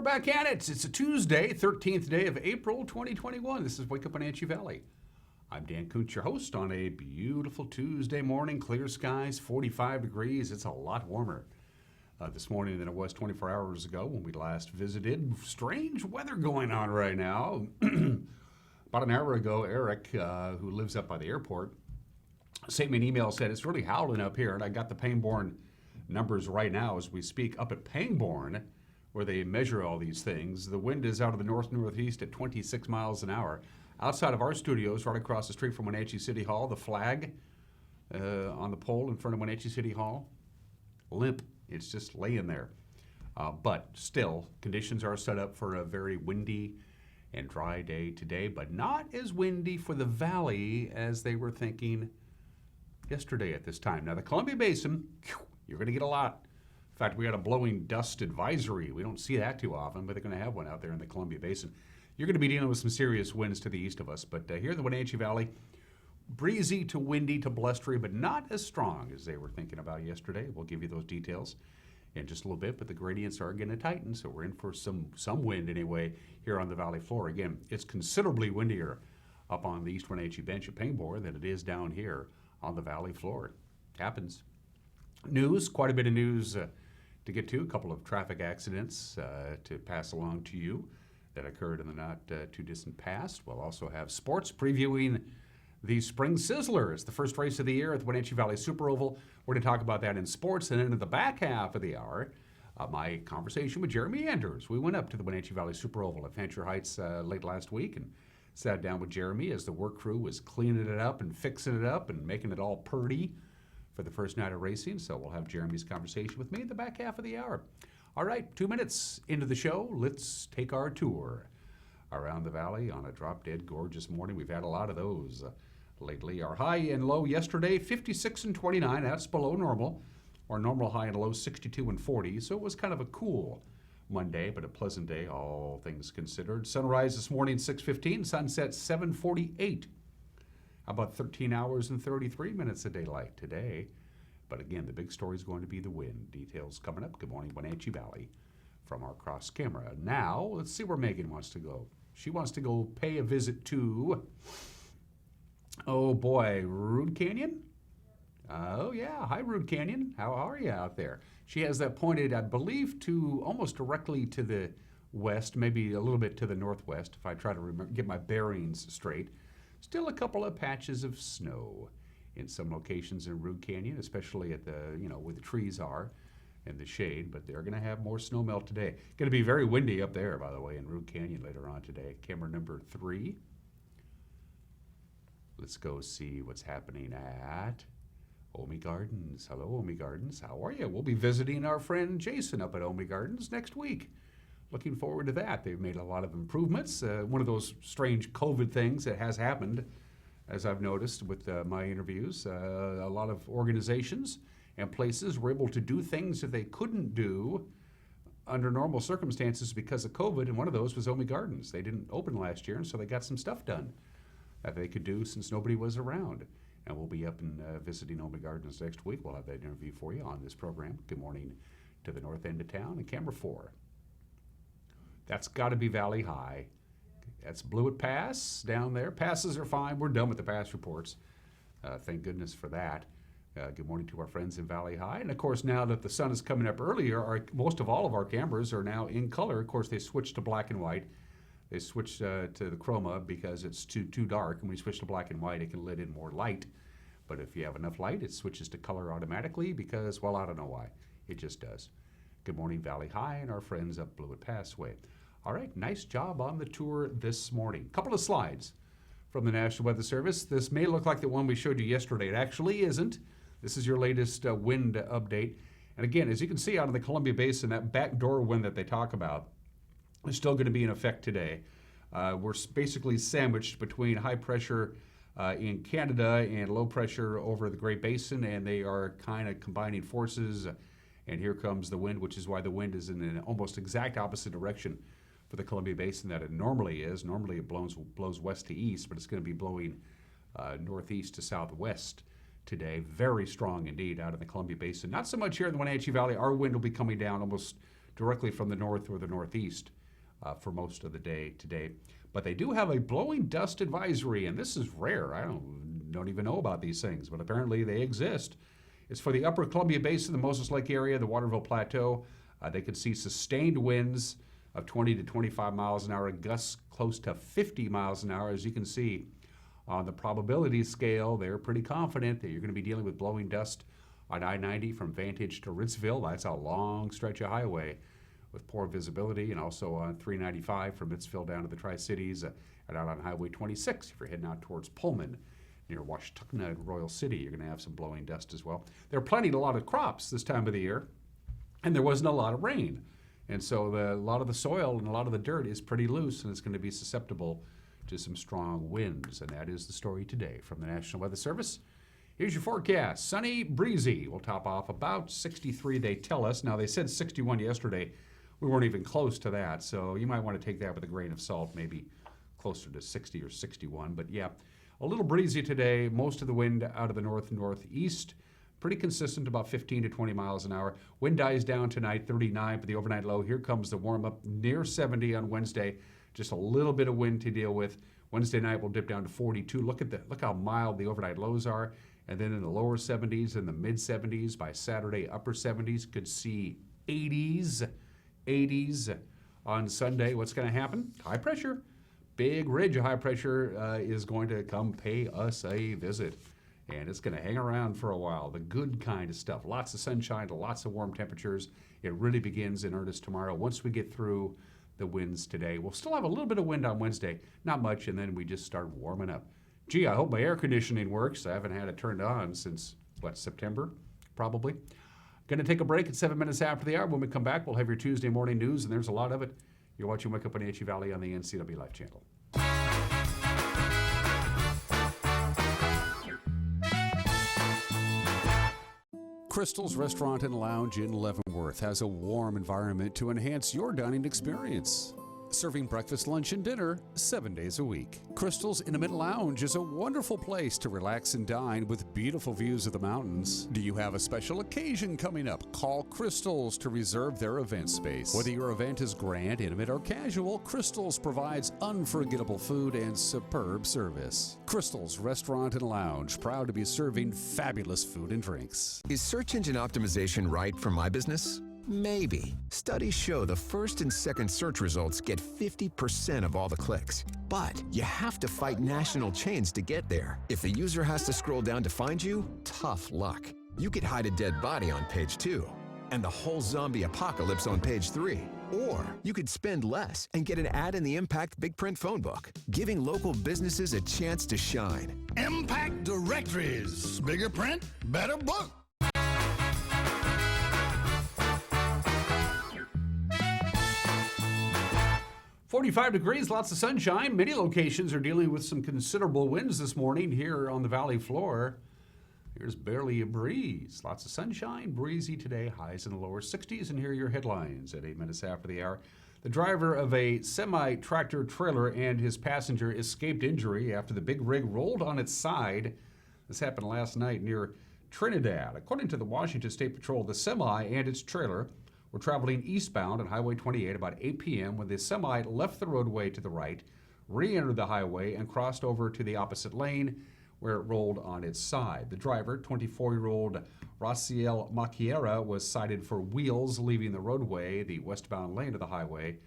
back at it. It's a Tuesday, 13th day of April, 2021. This is Wake Up Wenatchee Valley. I'm Dan Kuntz, your host on a beautiful Tuesday morning. Clear skies, 45 degrees. It's a lot warmer this morning than it was 24 hours ago when we last visited. Strange weather going on right now. About an hour ago, Eric, who lives up by the airport, sent me an email, said it's really howling up here, and I got the Pangbourne numbers right now as we speak. Up at Pangbourne, where they measure all these things, the wind is out of the north-northeast at 26 miles an hour. Outside of our studios, right across the street from Wenatchee City Hall, the flag on the pole in front of Wenatchee City Hall, limp. It's just laying there. But still, conditions are set up for a very windy and dry day today, but not as windy for the valley as they were thinking yesterday at this time. Now, the Columbia Basin, you're going to get a lot. In fact, we got a blowing dust advisory. We don't see that too often, but they're going to have one out there in the Columbia Basin. You're going to be dealing with some serious winds to the east of us, but here in the Wenatchee Valley, breezy to windy to blustery, but not as strong as they were thinking about yesterday. We'll give you those details in just a little bit, but the gradients are going to tighten, so we're in for some wind anyway here on the valley floor. Again, it's considerably windier up on the East Wenatchee bench at Pangbourne than it is down here on the valley floor. Happens. News, quite a bit of news to get to. A couple of traffic accidents to pass along to you that occurred in the not too distant past. We'll also have sports previewing the Spring Sizzler. It's the first race of the year at the Wenatchee Valley Super Oval. We're going to talk about that in sports. And then in the back half of the hour, my conversation with Jeremy Anders. We went up to the Wenatchee Valley Super Oval at Fancher Heights late last week and sat down with Jeremy as the work crew was cleaning it up and fixing it up and making it all purty for the first night of racing. So we'll have Jeremy's conversation with me in the back half of the hour. All right, 2 minutes into the show, let's take our tour around the valley on a drop-dead gorgeous morning. We've had a lot of those lately. Our high and low yesterday, 56 and 29. That's below normal. Our normal high and low, 62 and 40. So it was kind of a cool Monday, but a pleasant day, all things considered. Sunrise this morning, 6:15. Sunset, 7:48. How about 13 hours and 33 minutes of daylight today? But again, the big story is going to be the wind. Details coming up. Good morning, Wenatchee Valley, from our cross camera. Now, let's see where Megan wants to go. She wants to go pay a visit to, oh boy, Rude Canyon? Oh yeah, hi Rude Canyon. How are you out there? She has that pointed, I believe, to almost directly to the west, maybe a little bit to the northwest, if I try to remember, get my bearings straight. Still a couple of patches of snow in some locations in Rude Canyon, especially at the, where the trees are and the shade, but they're going to have more snow melt today. Going to be very windy up there, by the way, in Rude Canyon later on today. Camera number 3. Let's go see what's happening at Omi Gardens. Hello, Omi Gardens. How are you? We'll be visiting our friend Jason up at Omi Gardens next week. Looking forward to that. They've made a lot of improvements. One of those strange COVID things that has happened, as I've noticed with my interviews, a lot of organizations and places were able to do things that they couldn't do under normal circumstances because of COVID, and one of those was Omi Gardens. They didn't open last year, and so they got some stuff done that they could do since nobody was around. And we'll be up and visiting Omi Gardens next week. We'll have that interview for you on this program. Good morning to the north end of town. And camera 4. That's got to be Valley High. That's Blewett Pass down there. Passes are fine. We're done with the pass reports. Thank goodness for that. Good morning to our friends in Valley High. And of course, now that the sun is coming up earlier, most of all of our cameras are now in color. Of course, they switched to black and white. They switched to the chroma because it's too dark. And when you switch to black and white, it can let in more light. But if you have enough light, it switches to color automatically because, well, I don't know why. It just does. Good morning, Valley High, and our friends up Blewett Pass way. All right, nice job on the tour this morning. Couple of slides from the National Weather Service. This may look like the one we showed you yesterday. It actually isn't. This is your latest wind update. And again, as you can see out in the Columbia Basin, that backdoor wind that they talk about is still going to be in effect today. We're basically sandwiched between high pressure in Canada and low pressure over the Great Basin, and they are kind of combining forces. And here comes the wind, which is why the wind is in an almost exact opposite direction for the Columbia Basin that it normally is. Normally it blows west to east, but it's going to be blowing northeast to southwest today. Very strong indeed out in the Columbia Basin. Not so much here in the Wenatchee Valley. Our wind will be coming down almost directly from the north or the northeast for most of the day today. But they do have a blowing dust advisory, and this is rare. I don't even know about these things, but apparently they exist. It's for the upper Columbia Basin, the Moses Lake area, the Waterville Plateau. They could see sustained winds of 20 to 25 miles an hour, gusts close to 50 miles an hour. As you can see on the probability scale, they're pretty confident that you're going to be dealing with blowing dust on I-90 from Vantage to Ritzville. That's a long stretch of highway with poor visibility, and also on 395 from Ritzville down to the Tri-Cities, and out on Highway 26 if you're heading out towards Pullman near Washington and Royal City. You're going to have some blowing dust as well. They're planting a lot of crops this time of the year, and there wasn't a lot of rain. And so a lot of the soil and a lot of the dirt is pretty loose, and it's going to be susceptible to some strong winds. And that is the story today from the National Weather Service. Here's your forecast. Sunny, breezy. We'll top off about 63, they tell us. Now, they said 61 yesterday. We weren't even close to that, so you might want to take that with a grain of salt, maybe closer to 60 or 61. But yeah, a little breezy today. Most of the wind out of the north-northeast. Pretty consistent, about 15 to 20 miles an hour. Wind dies down tonight, 39 for the overnight low. Here comes the warm-up, near 70 on Wednesday. Just a little bit of wind to deal with. Wednesday night will dip down to 42. Look how mild the overnight lows are. And then in the lower 70s and the mid 70s by Saturday, upper 70s. Could see 80s on Sunday. What's going to happen? High pressure. Big ridge of high pressure is going to come pay us a visit. And it's going to hang around for a while. The good kind of stuff. Lots of sunshine, lots of warm temperatures. It really begins in earnest tomorrow. Once we get through the winds today, we'll still have a little bit of wind on Wednesday. Not much, and then we just start warming up. Gee, I hope my air conditioning works. I haven't had it turned on since, September, probably. Going to take a break at 7 minutes after the hour. When we come back, we'll have your Tuesday morning news, and there's a lot of it. You're watching Wake Up Wenatchee Valley on the NCW Life Channel. Crystal's Restaurant and Lounge in Leavenworth has a warm environment to enhance your dining experience. Serving breakfast, lunch, and dinner 7 days a week. Crystal's Intimate Lounge is a wonderful place to relax and dine with beautiful views of the mountains. Do you have a special occasion coming up? Call Crystal's to reserve their event space. Whether your event is grand, intimate, or casual, Crystal's provides unforgettable food and superb service. Crystal's Restaurant and Lounge, proud to be serving fabulous food and drinks. Is search engine optimization right for my business? Maybe. Studies show the first and second search results get 50% of all the clicks. But you have to fight national chains to get there. If the user has to scroll down to find you, tough luck. You could hide a dead body on page 2 and the whole zombie apocalypse on page 3. Or you could spend less and get an ad in the Impact Big Print phone book, giving local businesses a chance to shine. Impact Directories. Bigger print, better book. 45 degrees, lots of sunshine. Many locations are dealing with some considerable winds this morning here on the valley floor. There's barely a breeze. Lots of sunshine, breezy today, highs in the lower 60s. And here are your headlines at 8 minutes after the hour. The driver of a semi-tractor trailer and his passenger escaped injury after the big rig rolled on its side. This happened last night near Trinidad. According to the Washington State Patrol, the semi and its trailer were traveling eastbound on Highway 28 about 8 p.m. when the semi left the roadway to the right, re-entered the highway, and crossed over to the opposite lane where it rolled on its side. The driver, 24-year-old Raciel Maquiera, was cited for wheels leaving the roadway, the westbound lane of the highway,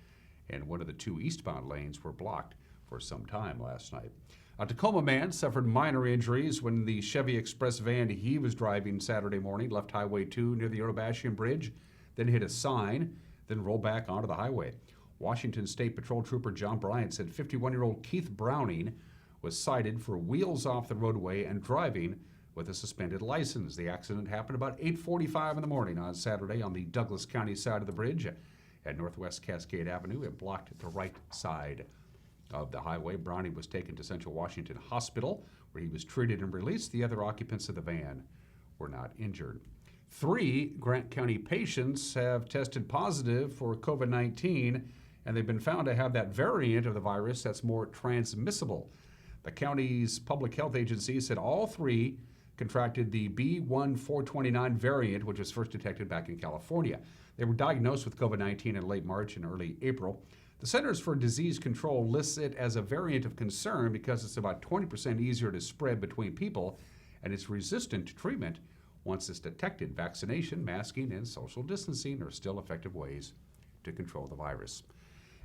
and one of the two eastbound lanes were blocked for some time last night. A Tacoma man suffered minor injuries when the Chevy Express van he was driving Saturday morning left Highway 2 near the Otobashian Bridge, then hit a sign, then rolled back onto the highway. Washington State Patrol Trooper John Bryant said 51-year-old Keith Browning was cited for wheels off the roadway and driving with a suspended license. The accident happened about 8:45 in the morning on Saturday on the Douglas County side of the bridge at Northwest Cascade Avenue. It blocked the right side of the highway. Browning was taken to Central Washington Hospital, where he was treated and released. The other occupants of the van were not injured. 3 Grant County patients have tested positive for COVID-19, and they've been found to have that variant of the virus that's more transmissible. The county's public health agency said all 3 contracted the B.1.429 variant, which was first detected back in California. They were diagnosed with COVID-19 in late March and early April. The Centers for Disease Control lists it as a variant of concern because it's about 20% easier to spread between people and it's resistant to treatment once it's detected. Vaccination, masking, and social distancing are still effective ways to control the virus.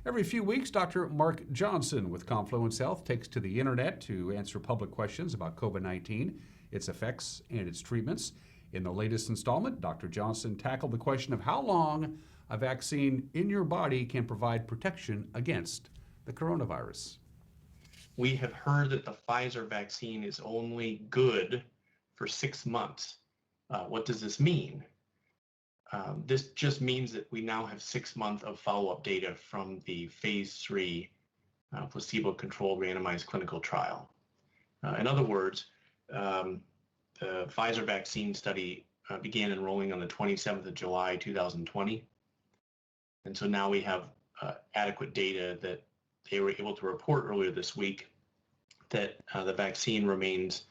Every few weeks, Dr. Mark Johnson with Confluence Health takes to the internet to answer public questions about COVID-19, its effects, and its treatments. In the latest installment, Dr. Johnson tackled the question of how long a vaccine in your body can provide protection against the coronavirus. We have heard that the Pfizer vaccine is only good for 6 months. What does this mean? This just means that we now have 6 months of follow-up data from the phase 3 placebo-controlled randomized clinical trial. In other words, the Pfizer vaccine study began enrolling on the 27th of July, 2020. And so now we have adequate data that they were able to report earlier this week that the vaccine remains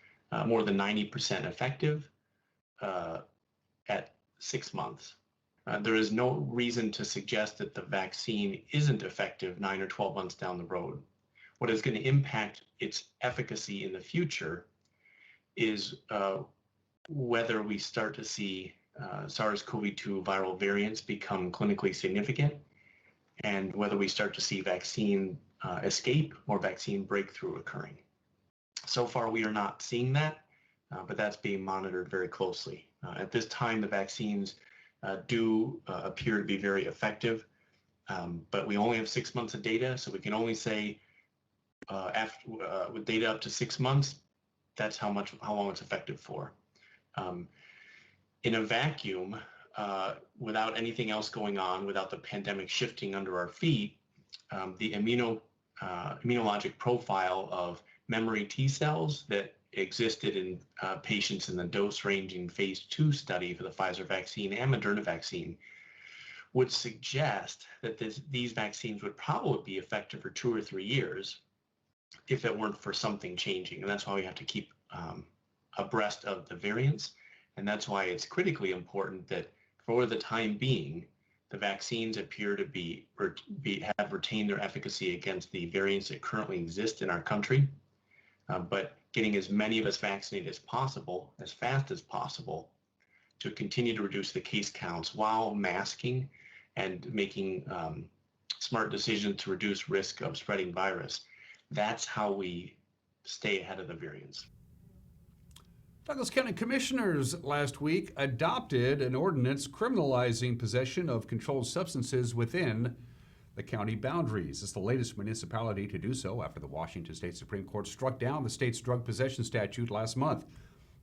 more than 90% effective at 6 months. There is no reason to suggest that the vaccine isn't effective 9 or 12 months down the road. What is going to impact its efficacy in the future is whether we start to see SARS-CoV-2 viral variants become clinically significant and whether we start to see vaccine escape or vaccine breakthrough occurring. So far, we are not seeing that, but that's being monitored very closely. At this time, the vaccines do appear to be very effective, but we only have 6 months of data, so we can only say with data up to 6 months, that's how long it's effective for. In a vacuum, without anything else going on, without the pandemic shifting under our feet, the immunologic profile of memory T cells that existed in patients in the dose-ranging phase 2 study for the Pfizer vaccine and Moderna vaccine would suggest that these vaccines would probably be effective for 2 or 3 years if it weren't for something changing. And that's why we have to keep abreast of the variants. And that's why it's critically important that for the time being, the vaccines appear to have retained their efficacy against the variants that currently exist in our country. But getting as many of us vaccinated as possible, as fast as possible, to continue to reduce the case counts while masking and making smart decisions to reduce risk of spreading virus. That's how we stay ahead of the variants. Douglas County Commissioners last week adopted an ordinance criminalizing possession of controlled substances within the county boundaries. It's the latest municipality to do so after the Washington State Supreme Court struck down the state's drug possession statute last month.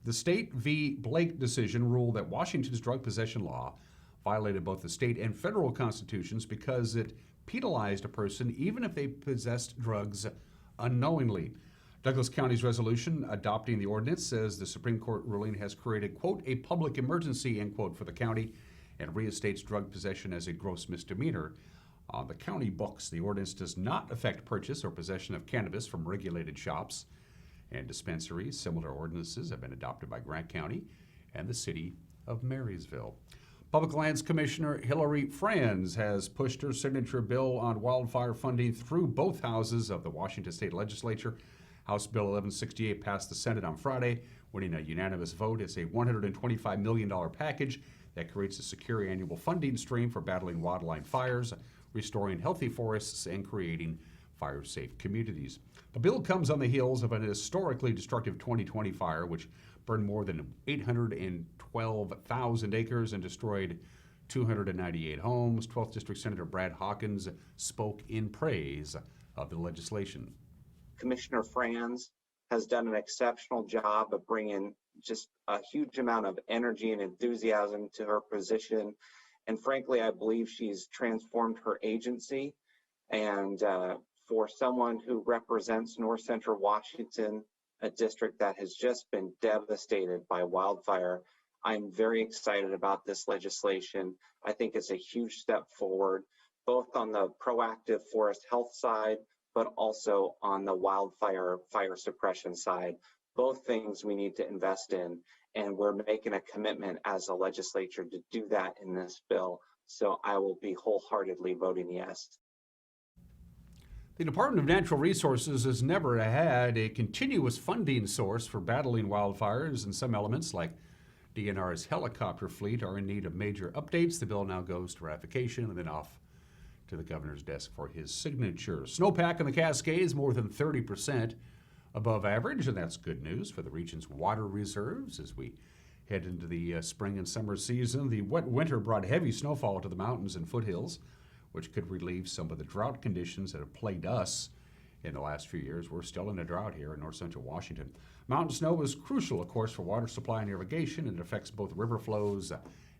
The State v. Blake decision ruled that Washington's drug possession law violated both the state and federal constitutions because it penalized a person even if they possessed drugs unknowingly. Douglas County's resolution adopting the ordinance says the Supreme Court ruling has created, quote, a public emergency, end quote, for the county and reinstates drug possession as a gross misdemeanor. On the county books, the ordinance does not affect purchase or possession of cannabis from regulated shops and dispensaries. Similar ordinances have been adopted by Grant County and the city of Marysville. Public Lands Commissioner Hillary Franz has pushed her signature bill on wildfire funding through both houses of the Washington State Legislature. House Bill 1168 passed the Senate on Friday, winning a unanimous vote. It's a $125 million package that creates a secure annual funding stream for battling wildland fires, restoring healthy forests, and creating fire-safe communities. The bill comes on the heels of an historically destructive 2020 fire, which burned more than 812,000 acres and destroyed 298 homes. 12th District Senator Brad Hawkins spoke in praise of the legislation. Commissioner Franz has done an exceptional job of bringing just a huge amount of energy and enthusiasm to her position. And frankly, I believe she's transformed her agency. And for someone who represents North Central Washington, a district that has just been devastated by wildfire, I'm very excited about this legislation. I think it's a huge step forward, both on the proactive forest health side, but also on the fire suppression side. both things we need to invest in, and we're making a commitment as a legislature to do that in this bill. So I will be wholeheartedly voting yes. The Department of Natural Resources has never had a continuous funding source for battling wildfires, and some elements, like DNR's helicopter fleet, are in need of major updates. The bill now goes to ratification and then off to the governor's desk for his signature. Snowpack in the Cascades more than 30% above average, and that's good news for the region's water reserves as we head into the spring and summer season. The wet winter brought heavy snowfall to the mountains and foothills, which could relieve some of the drought conditions that have plagued us in the last few years. We're still in a drought here in north central Washington. Mountain snow is crucial, of course, for water supply and irrigation, and it affects both river flows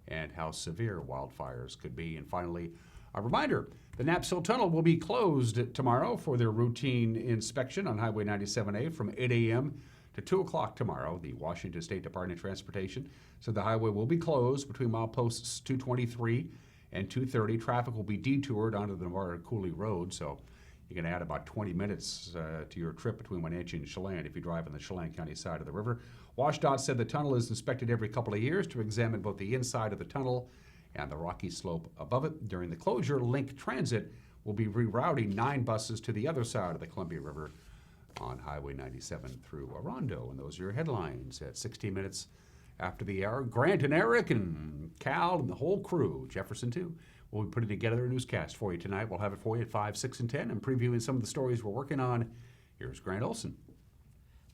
and how severe wildfires could be. And finally, a reminder, the Knaps Hill Tunnel will be closed tomorrow for their routine inspection on Highway 97A from 8 a.m. to 2 o'clock tomorrow. The Washington State Department of Transportation said the highway will be closed between mileposts 223 and 230. Traffic will be detoured onto the Navarre Cooley Road, so you can add about 20 minutes to your trip between Wenatchee and Chelan if you drive on the Chelan County side of the river. WashDOT said the tunnel is inspected every couple of years to examine both the inside of the tunnel and the rocky slope above it. During the closure, Link Transit will be rerouting 9 buses to the other side of the Columbia River on Highway 97 through Orondo. And those are your headlines at 16 minutes after the hour. Grant and Eric and Cal and the whole crew, Jefferson too, will be putting together a newscast for you tonight. We'll have it for you at 5, 6, and 10 and previewing some of the stories we're working on. Here's Grant Olson.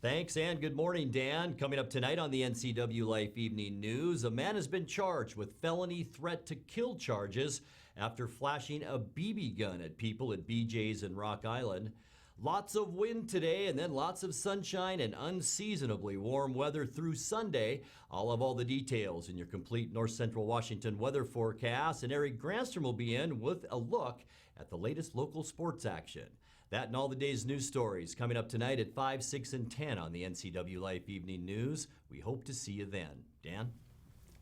Thanks, and good morning, Dan. Coming up tonight on the NCW Life Evening News, a man has been charged with felony threat to kill charges after flashing a BB gun at people at BJ's in Rock Island. Lots of wind today, and then lots of sunshine and unseasonably warm weather through Sunday. I'll have all the details in your complete North Central Washington weather forecast, and Eric Granstrom will be in with a look at the latest local sports action. That and all the day's news stories coming up tonight at 5, 6, and 10 on the NCW Life Evening News. We hope to see you then. Dan?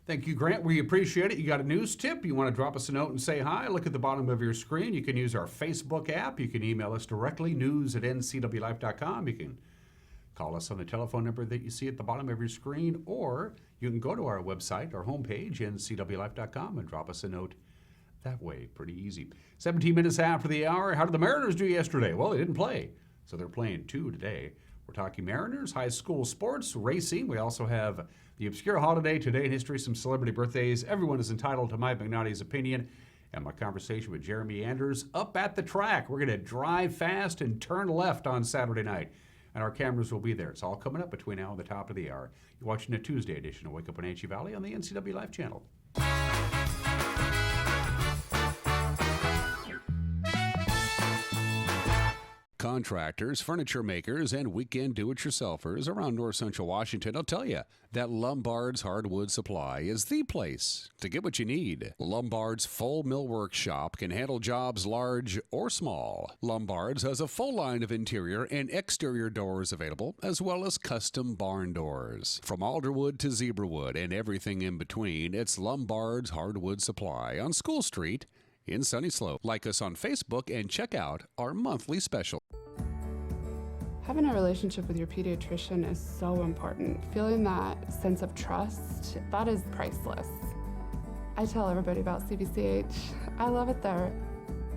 Thank you, Grant. We appreciate it. You got a news tip? You want to drop us a note and say hi? Look at the bottom of your screen. You can use our Facebook app. You can email us directly, news@ncwlife.com. You can call us on the telephone number that you see at the bottom of your screen, or you can go to our website, our homepage, ncwlife.com, and drop us a note that way. Pretty easy. 17 minutes after the hour. How did the Mariners do yesterday? Well, they didn't play, so they're playing 2 today. We're talking Mariners, high school sports, racing. We also have the obscure holiday today in history, some celebrity birthdays. Everyone is entitled to Mike McNally's opinion, and my conversation with Jeremy Anders up at the track. We're going to drive fast and turn left on Saturday night, and our cameras will be there. It's all coming up between now and the top of the hour. You're watching a Tuesday edition of Wake Up Wenatchee Valley on the NCW Life channel. Contractors, furniture makers, and weekend do-it-yourselfers around north central Washington will tell you that Lombard's Hardwood Supply is the place to get what you need. Lombard's full millwork shop can handle jobs large or small. Lombard's has a full line of interior and exterior doors available, as well as custom barn doors. From alderwood to zebrawood and everything in between, it's Lombard's Hardwood Supply on School Street in Sunny Slope. Like us on Facebook and check out our monthly special. Having a relationship with your pediatrician is so important. Feeling that sense of trust, that is priceless. I tell everybody about CVCH. I love it there.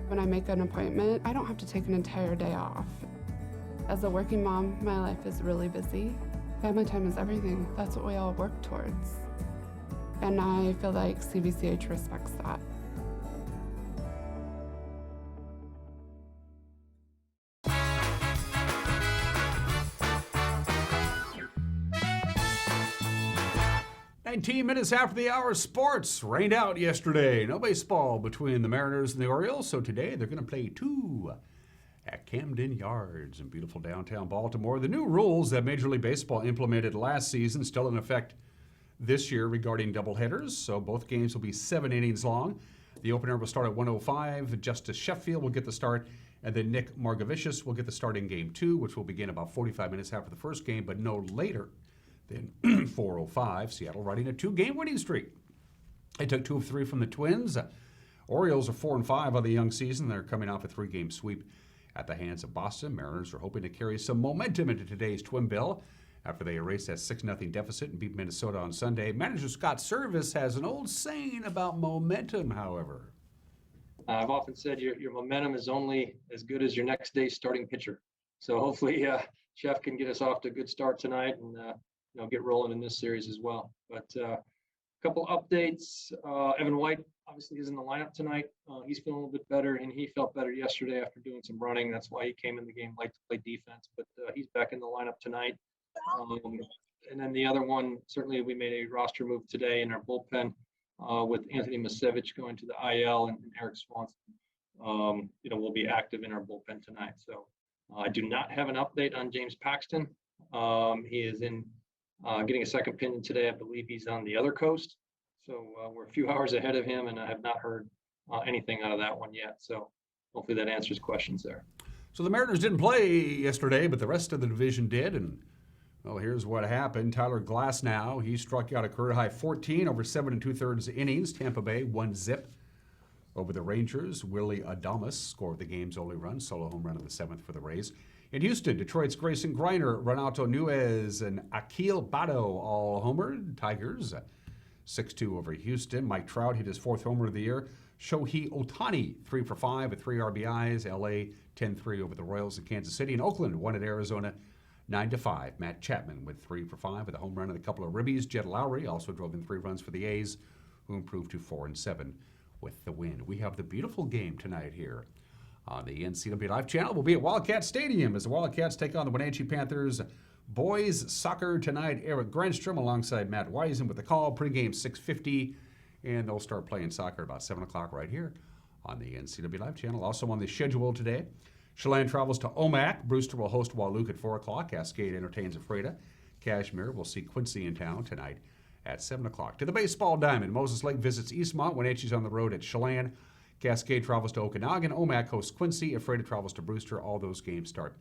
When I make an appointment, I don't have to take an entire day off. As a working mom, my life is really busy. Family time is everything. That's what we all work towards. And I feel like CVCH respects that. Minutes after the hour, sports rained out yesterday. No baseball between the Mariners and the Orioles, so today they're going to play 2 at Camden Yards in beautiful downtown Baltimore. The new rules that Major League Baseball implemented last season still in effect this year regarding doubleheaders, so both games will be 7 innings long. The opener will start at 1:05. Justice Sheffield will get the start, and then Nick Margevicius will get the start in Game 2, which will begin about 45 minutes after the first game, but no later than 4:05. Seattle riding a 2-game winning streak. They took 2 of 3 from the Twins. Orioles are 4-5 on the young season. They're coming off a 3-game sweep at the hands of Boston. Mariners are hoping to carry some momentum into today's Twin Bill after they erased that 6-0 deficit and beat Minnesota on Sunday. Manager Scott Service has an old saying about momentum, however. I've often said your momentum is only as good as your next day's starting pitcher. So hopefully Jeff can get us off to a good start tonight and get rolling in this series as well. But a couple updates. Evan White obviously is in the lineup tonight. He's feeling a little bit better, and he felt better yesterday after doing some running. That's why he came in the game late to play defense. But he's back in the lineup tonight. And then the other one, certainly we made a roster move today in our bullpen with Anthony Masevich going to the IL and Eric Swanson. Will be active in our bullpen tonight. So I do not have an update on James Paxton. He is in getting a second opinion today. I believe he's on the other coast. So we're a few hours ahead of him, and I have not heard anything out of that one yet. So hopefully that answers questions there. So the Mariners didn't play yesterday, but the rest of the division did. And, well, here's what happened. Tyler Glasnow, he struck out a career-high 14 over 7 2/3 innings. Tampa Bay 1-0 over the Rangers. Willie Adames scored the game's only run, solo home run of the 7th for the Rays. In Houston, Detroit's Grayson Greiner, Renato Nuez, and Akil Bato all homered. Tigers 6-2 over Houston. Mike Trout hit his 4th homer of the year. Shohei Ohtani 3 for 5 with 3 RBIs. LA 10-3 over the Royals in Kansas City. And Oakland won at Arizona 9-5. Matt Chapman with 3 for 5 with a home run and a couple of ribbies. Jed Lowry also drove in 3 runs for the A's, who improved to 4-7 with the win. We have the beautiful game tonight here on the NCW Live channel. We'll be at Wildcat Stadium as the Wildcats take on the Wenatchee Panthers. Boys soccer tonight. Eric Granstrom alongside Matt Wiesen with the call. Pregame 6:50, and they'll start playing soccer about 7 o'clock right here on the NCW Live channel. Also on the schedule today, Chelan travels to Omak. Brewster will host Wahluke at 4 o'clock. Cascade entertains Ephrata. Cashmere will see Quincy in town tonight at 7 o'clock. To the baseball diamond, Moses Lake visits Eastmont. Wenatchee's on the road at Chelan. Cascade travels to Okanagan. Omak hosts Quincy. Ephrata travels to Brewster. All those games start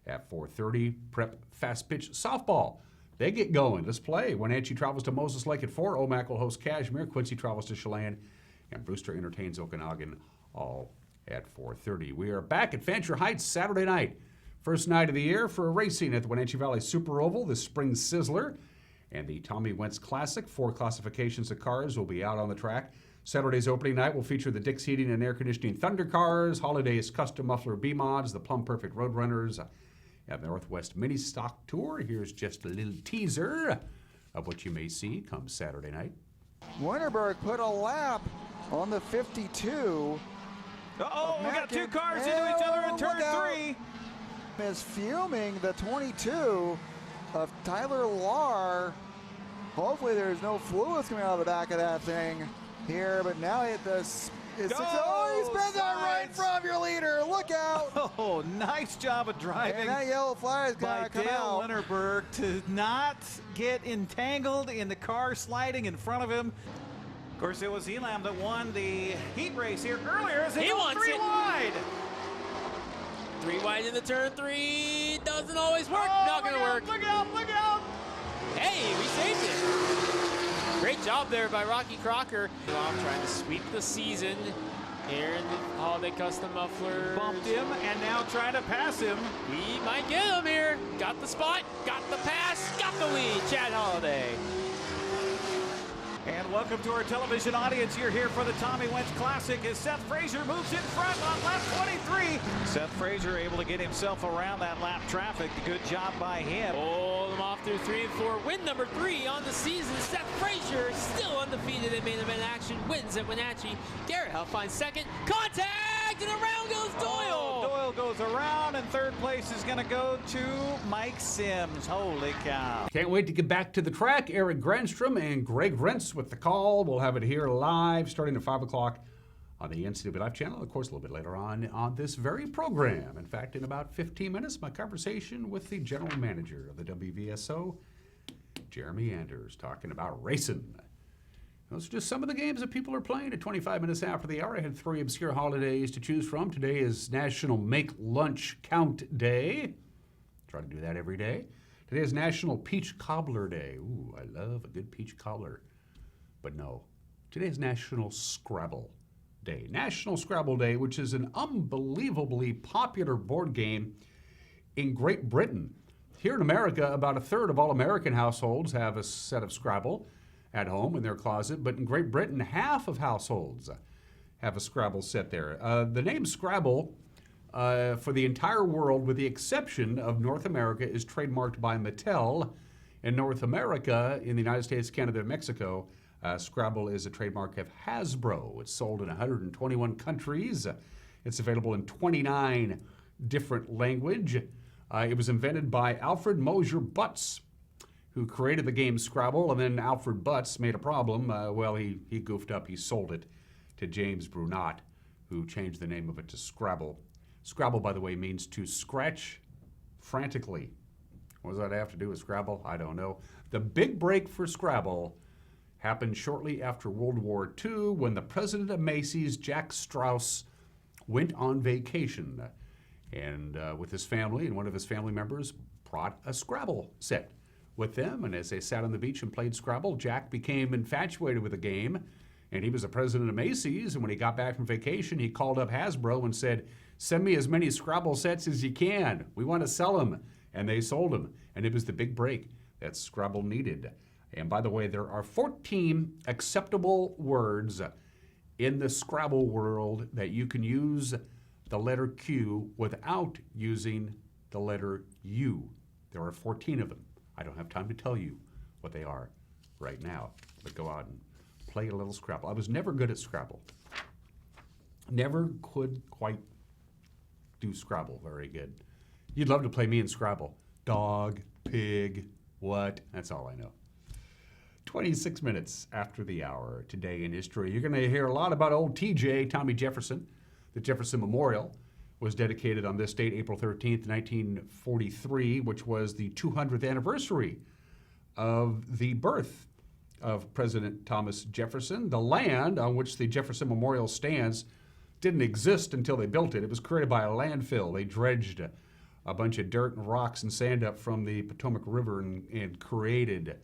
at 4:30. Prep fast pitch softball. They get going. Let's play. Wenatchee travels to Moses Lake at 4. Omak will host Cashmere. Quincy travels to Chelan. And Brewster entertains Okanagan all at 4:30. We are back at Fancher Heights Saturday night. First night of the year for racing at the Wenatchee Valley Super Oval, the Spring Sizzler. And the Tommy Wentz Classic. 4 classifications of cars will be out on the track. Saturday's opening night will feature the Dix Heating and Air Conditioning Thunder Cars, Holiday's Custom Muffler B-Mods, the Plum Perfect Roadrunners, and the Northwest Mini Stock Tour. Here's just a little teaser of what you may see come Saturday night. Winterberg put a lap on the 52. Uh-oh, we got 2 cars into each other in turn 3. Is fuming the 22 of Tyler Lahr. Hopefully there's no fluids coming out of the back of that thing here, but now he he's been there right in front of your leader. Look out! Oh, nice job of driving. And that yellow flag is going to come out. Dale Winterberg to not get entangled in the car sliding in front of him. Of course, it was Elam that won the heat race here earlier as he wants 3 wide. 3 wide in the turn 3. Doesn't always work. Not going to work. Look out, look out. Hey, we saved it. Great job there by Rocky Crocker. Trying to sweep the season here in the Holiday Custom Muffler. Bumped him and now trying to pass him. We might get him here. Got the spot, got the pass, got the lead. Chad Holiday. And welcome to our television audience. You're here for the Tommy Wentz Classic as Seth Frazier moves in front on lap 23. Seth Frazier able to get himself around that lap traffic. Good job by him. Hold him off through 3 and 4. Win number 3 on the season. Seth Frazier still undefeated in main event action. Wins at Wenatchee. Garrett Huff finds second. Contact! And around goes Doyle. Doyle goes around, and third place is going to go to Mike Sims. Holy cow. Can't wait to get back to the track. Eric Granstrom and Greg Rentz with the call. We'll have it here live starting at 5 o'clock on the NCW Live channel. Of course, a little bit later on this very program. In fact, in about 15 minutes, my conversation with the general manager of the WVSO, Jeremy Anders, talking about racing. Those are just some of the games that people are playing at 25 minutes after the hour. I had 3 obscure holidays to choose from. Today is National Make Lunch Count Day. Try to do that every day. Today is National Peach Cobbler Day. Ooh, I love a good peach cobbler. But no, today is National Scrabble Day. National Scrabble Day, which is an unbelievably popular board game in Great Britain. Here in America, about a third of all American households have a set of Scrabble at home in their closet, but in Great Britain, half of households have a Scrabble set there. The name Scrabble for the entire world, with the exception of North America, is trademarked by Mattel. In North America, in the United States, Canada, and Mexico, Scrabble is a trademark of Hasbro. It's sold in 121 countries. It's available in 29 different languages. It was invented by Alfred Mosier Butts, who created the game Scrabble, and then Alfred Butts made a problem. He goofed up. He sold it to James Brunot, who changed the name of it to Scrabble. Scrabble, by the way, means to scratch frantically. What does that have to do with Scrabble? I don't know. The big break for Scrabble happened shortly after World War II, when the president of Macy's, Jack Straus, went on vacation. And with his family, and one of his family members brought a Scrabble set with them. And as they sat on the beach and played Scrabble, Jack became infatuated with the game. And he was the president of Macy's. And when he got back from vacation, he called up Hasbro and said, "Send me as many Scrabble sets as you can. We want to sell them." And they sold them. And it was the big break that Scrabble needed. And by the way, there are 14 acceptable words in the Scrabble world that you can use the letter Q without using the letter U. There are 14 of them. I don't have time to tell you what they are right now, but go out and play a little Scrabble. I was never good at Scrabble. Never could quite do Scrabble very good. You'd love to play me in Scrabble. Dog, pig, what? That's all I know. 26 minutes after the hour today in history. You're going to hear a lot about old TJ, Tommy Jefferson. The Jefferson Memorial was dedicated on this date, April 13th, 1943, which was the 200th anniversary of the birth of President Thomas Jefferson. The land on which the Jefferson Memorial stands didn't exist until they built it. It was created by a landfill. They dredged a bunch of dirt and rocks and sand up from the Potomac River and created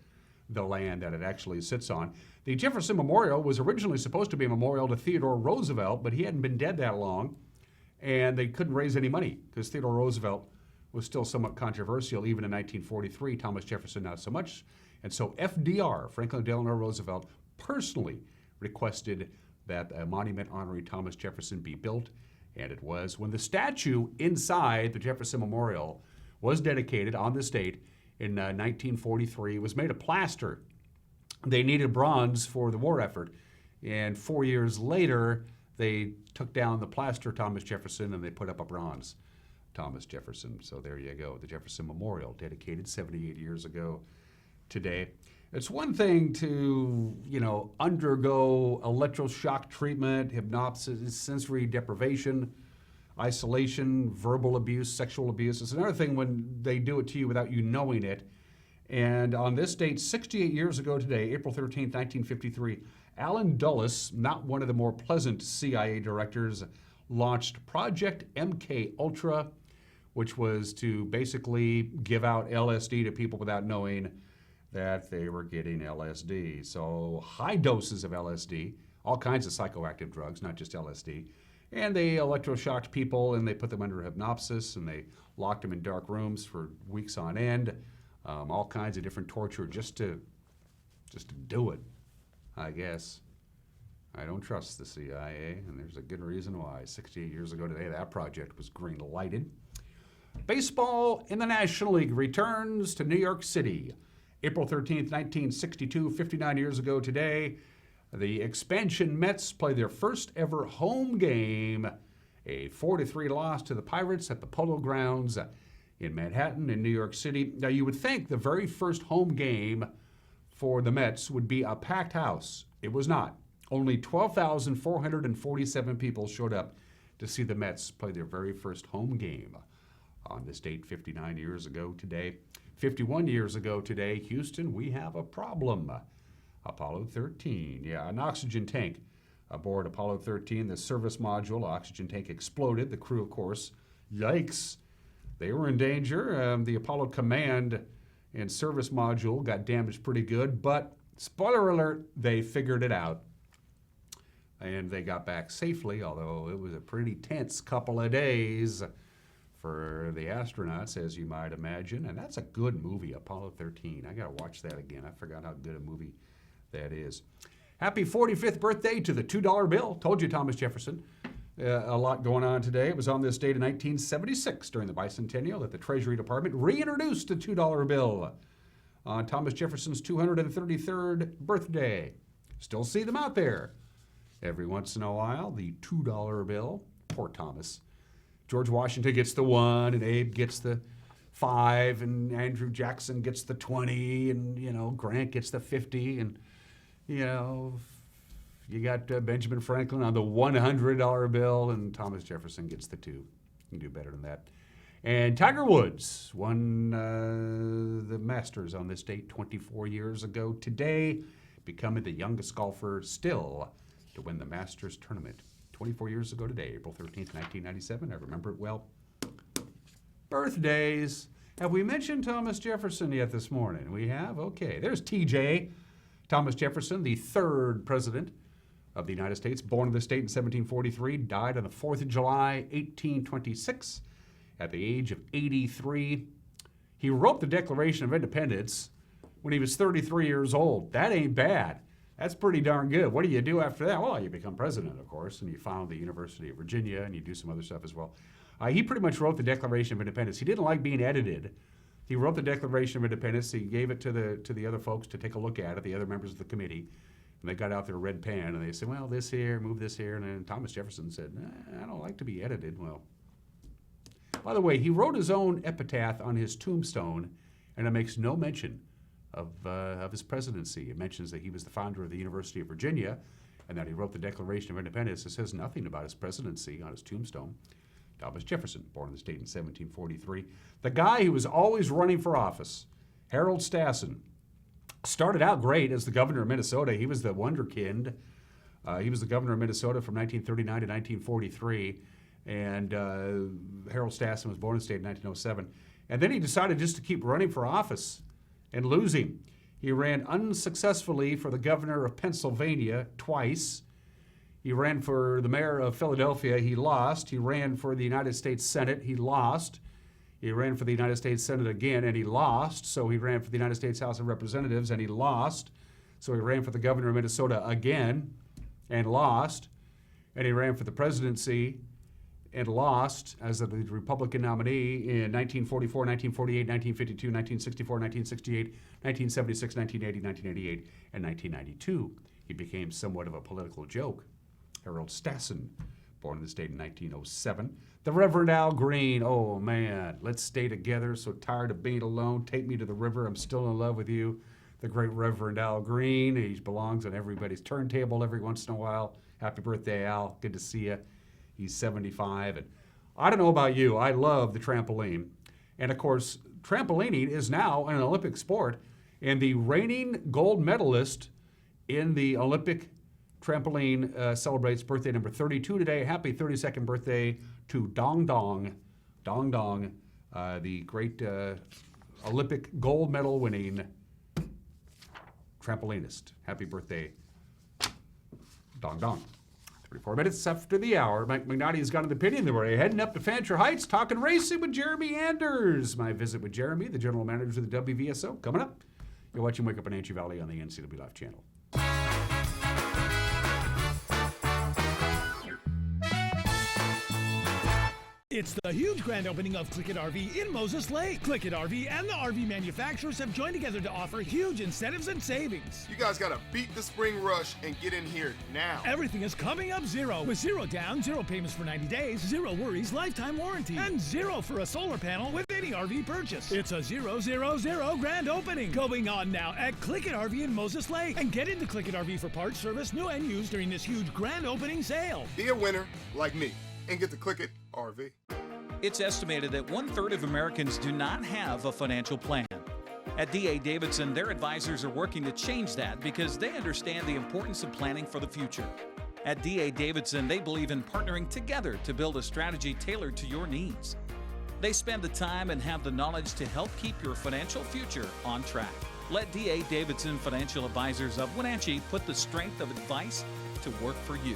the land that it actually sits on. The Jefferson Memorial was originally supposed to be a memorial to Theodore Roosevelt, but he hadn't been dead that long, and they couldn't raise any money because Theodore Roosevelt was still somewhat controversial even in 1943. Thomas Jefferson not so much. And so FDR, Franklin Delano Roosevelt, personally requested that a monument honoring Thomas Jefferson be built, and it was. When the statue inside the Jefferson Memorial was dedicated on this date in 1943, it was made of plaster. They needed bronze for the war effort, and 4 years later, they took down the plaster Thomas Jefferson and they put up a bronze Thomas Jefferson. So there you go, the Jefferson Memorial, dedicated 78 years ago today. It's one thing to, undergo electroshock treatment, hypnosis, sensory deprivation, isolation, verbal abuse, sexual abuse. It's another thing when they do it to you without you knowing it. And on this date, 68 years ago today, April 13th, 1953, Allen Dulles, not one of the more pleasant CIA directors, launched Project MK Ultra, which was to basically give out LSD to people without knowing that they were getting LSD. So high doses of LSD, all kinds of psychoactive drugs, not just LSD. And they electroshocked people and they put them under hypnosis and they locked them in dark rooms for weeks on end. All kinds of different torture just to do it, I guess. I don't trust the CIA, and there's a good reason why. 68 years ago today, that project was green lighted. Baseball in the National League returns to New York City. April 13th, 1962, 59 years ago today, the expansion Mets played their first ever home game, a 4-3 loss to the Pirates at the Polo Grounds in Manhattan in New York City. Now, you would think the very first home game for the Mets would be a packed house. It was not. Only 12,447 people showed up to see the Mets play their very first home game on this date 59 years ago today. 51 years ago today, Houston, we have a problem. Apollo 13, an oxygen tank aboard Apollo 13, the service module oxygen tank exploded. The crew, of course, yikes, they were in danger. The Apollo command and service module got damaged pretty good, but spoiler alert, they figured it out. And they got back safely, although it was a pretty tense couple of days for the astronauts, as you might imagine. And that's a good movie, Apollo 13. I got to watch that again. I forgot how good a movie that is. Happy 45th birthday to the $2 bill. Told you, Thomas Jefferson. A lot going on today. It was on this date in 1976 during the bicentennial that the Treasury Department reintroduced the $2 bill on Thomas Jefferson's 233rd birthday. Still see them out there every once in a while, the $2 bill. Poor Thomas. George Washington gets the 1, and Abe gets the 5, and Andrew Jackson gets the 20, and, Grant gets the 50, and, you got Benjamin Franklin on the $100 bill, and Thomas Jefferson gets the 2. You can do better than that. And Tiger Woods won the Masters on this date 24 years ago today, becoming the youngest golfer still to win the Masters tournament. 24 years ago today, April 13th, 1997. I remember it well. Birthdays. Have we mentioned Thomas Jefferson yet this morning? We have? Okay. There's TJ. Thomas Jefferson, the 3rd president of the United States, born in the state in 1743, died on the 4th of July, 1826, at the age of 83. He wrote the Declaration of Independence when he was 33 years old. That ain't bad. That's pretty darn good. What do you do after that? Well, you become president, of course, and you found the University of Virginia, and you do some other stuff as well. He pretty much wrote the Declaration of Independence. He didn't like being edited. He wrote the Declaration of Independence. He gave it to the other folks to take a look at it, the other members of the committee. And they got out their red pen, and they said, well, this here, move this here. And then Thomas Jefferson said, I don't like to be edited. Well, by the way, he wrote his own epitaph on his tombstone, and it makes no mention of his presidency. It mentions that he was the founder of the University of Virginia and that he wrote the Declaration of Independence. It says nothing about his presidency on his tombstone. Thomas Jefferson, born in the state in 1743. The guy who was always running for office, Harold Stassen, started out great as the governor of Minnesota. He was the wonderkind. He was the governor of Minnesota from 1939 to 1943. And Harold Stassen was born in the state in 1907. And then he decided just to keep running for office and losing. He ran unsuccessfully for the governor of Pennsylvania twice. He ran for the mayor of Philadelphia. He lost. He ran for the United States Senate. He lost. He ran for the United States Senate again, and he lost. So he ran for the United States House of Representatives, and he lost. So he ran for the governor of Minnesota again, and lost. And he ran for the presidency and lost as the Republican nominee in 1944, 1948, 1952, 1964, 1968, 1976, 1980, 1988, and 1992. He became somewhat of a political joke. Harold Stassen, born in the state in 1907. The Reverend Al Green, oh man, let's stay together, so tired of being alone. Take me to the river, I'm still in love with you. The great Reverend Al Green, he belongs on everybody's turntable every once in a while. Happy birthday, Al, good to see you. He's 75, and I don't know about you, I love the trampoline. And of course, trampolining is now an Olympic sport, and the reigning gold medalist in the Olympic trampoline celebrates birthday number 32 today. Happy 32nd birthday to Dong Dong. Dong Dong, the great Olympic gold medal winning trampolinist. Happy birthday, Dong Dong. 34 minutes after the hour, Mike McNally's got an opinion that we're heading up to Fancher Heights, talking racing with Jeremy Anders. My visit with Jeremy, the general manager of the WVSO, coming up. You're watching Wake Up Wenatchee Valley on the NCW Live channel. It's the huge grand opening of Click It RV in Moses Lake. Click It RV and the RV manufacturers have joined together to offer huge incentives and savings. You guys gotta beat the spring rush and get in here now. Everything is coming up zero, with zero down, zero payments for 90 days, zero worries, lifetime warranty, and zero for a solar panel with any RV purchase. It's a 000 grand opening going on now at Click It RV in Moses Lake. And get into Click It RV for parts, service, new and used during this huge grand opening sale. Be a winner like me and get to Click It RV. It's estimated that 1/3 of Americans do not have a financial plan. At D.A. Davidson, their advisors are working to change that because they understand the importance of planning for the future. At D.A. Davidson, they believe in partnering together to build a strategy tailored to your needs. They spend the time and have the knowledge to help keep your financial future on track. Let D.A. Davidson Financial Advisors of Wenatchee put the strength of advice to work for you.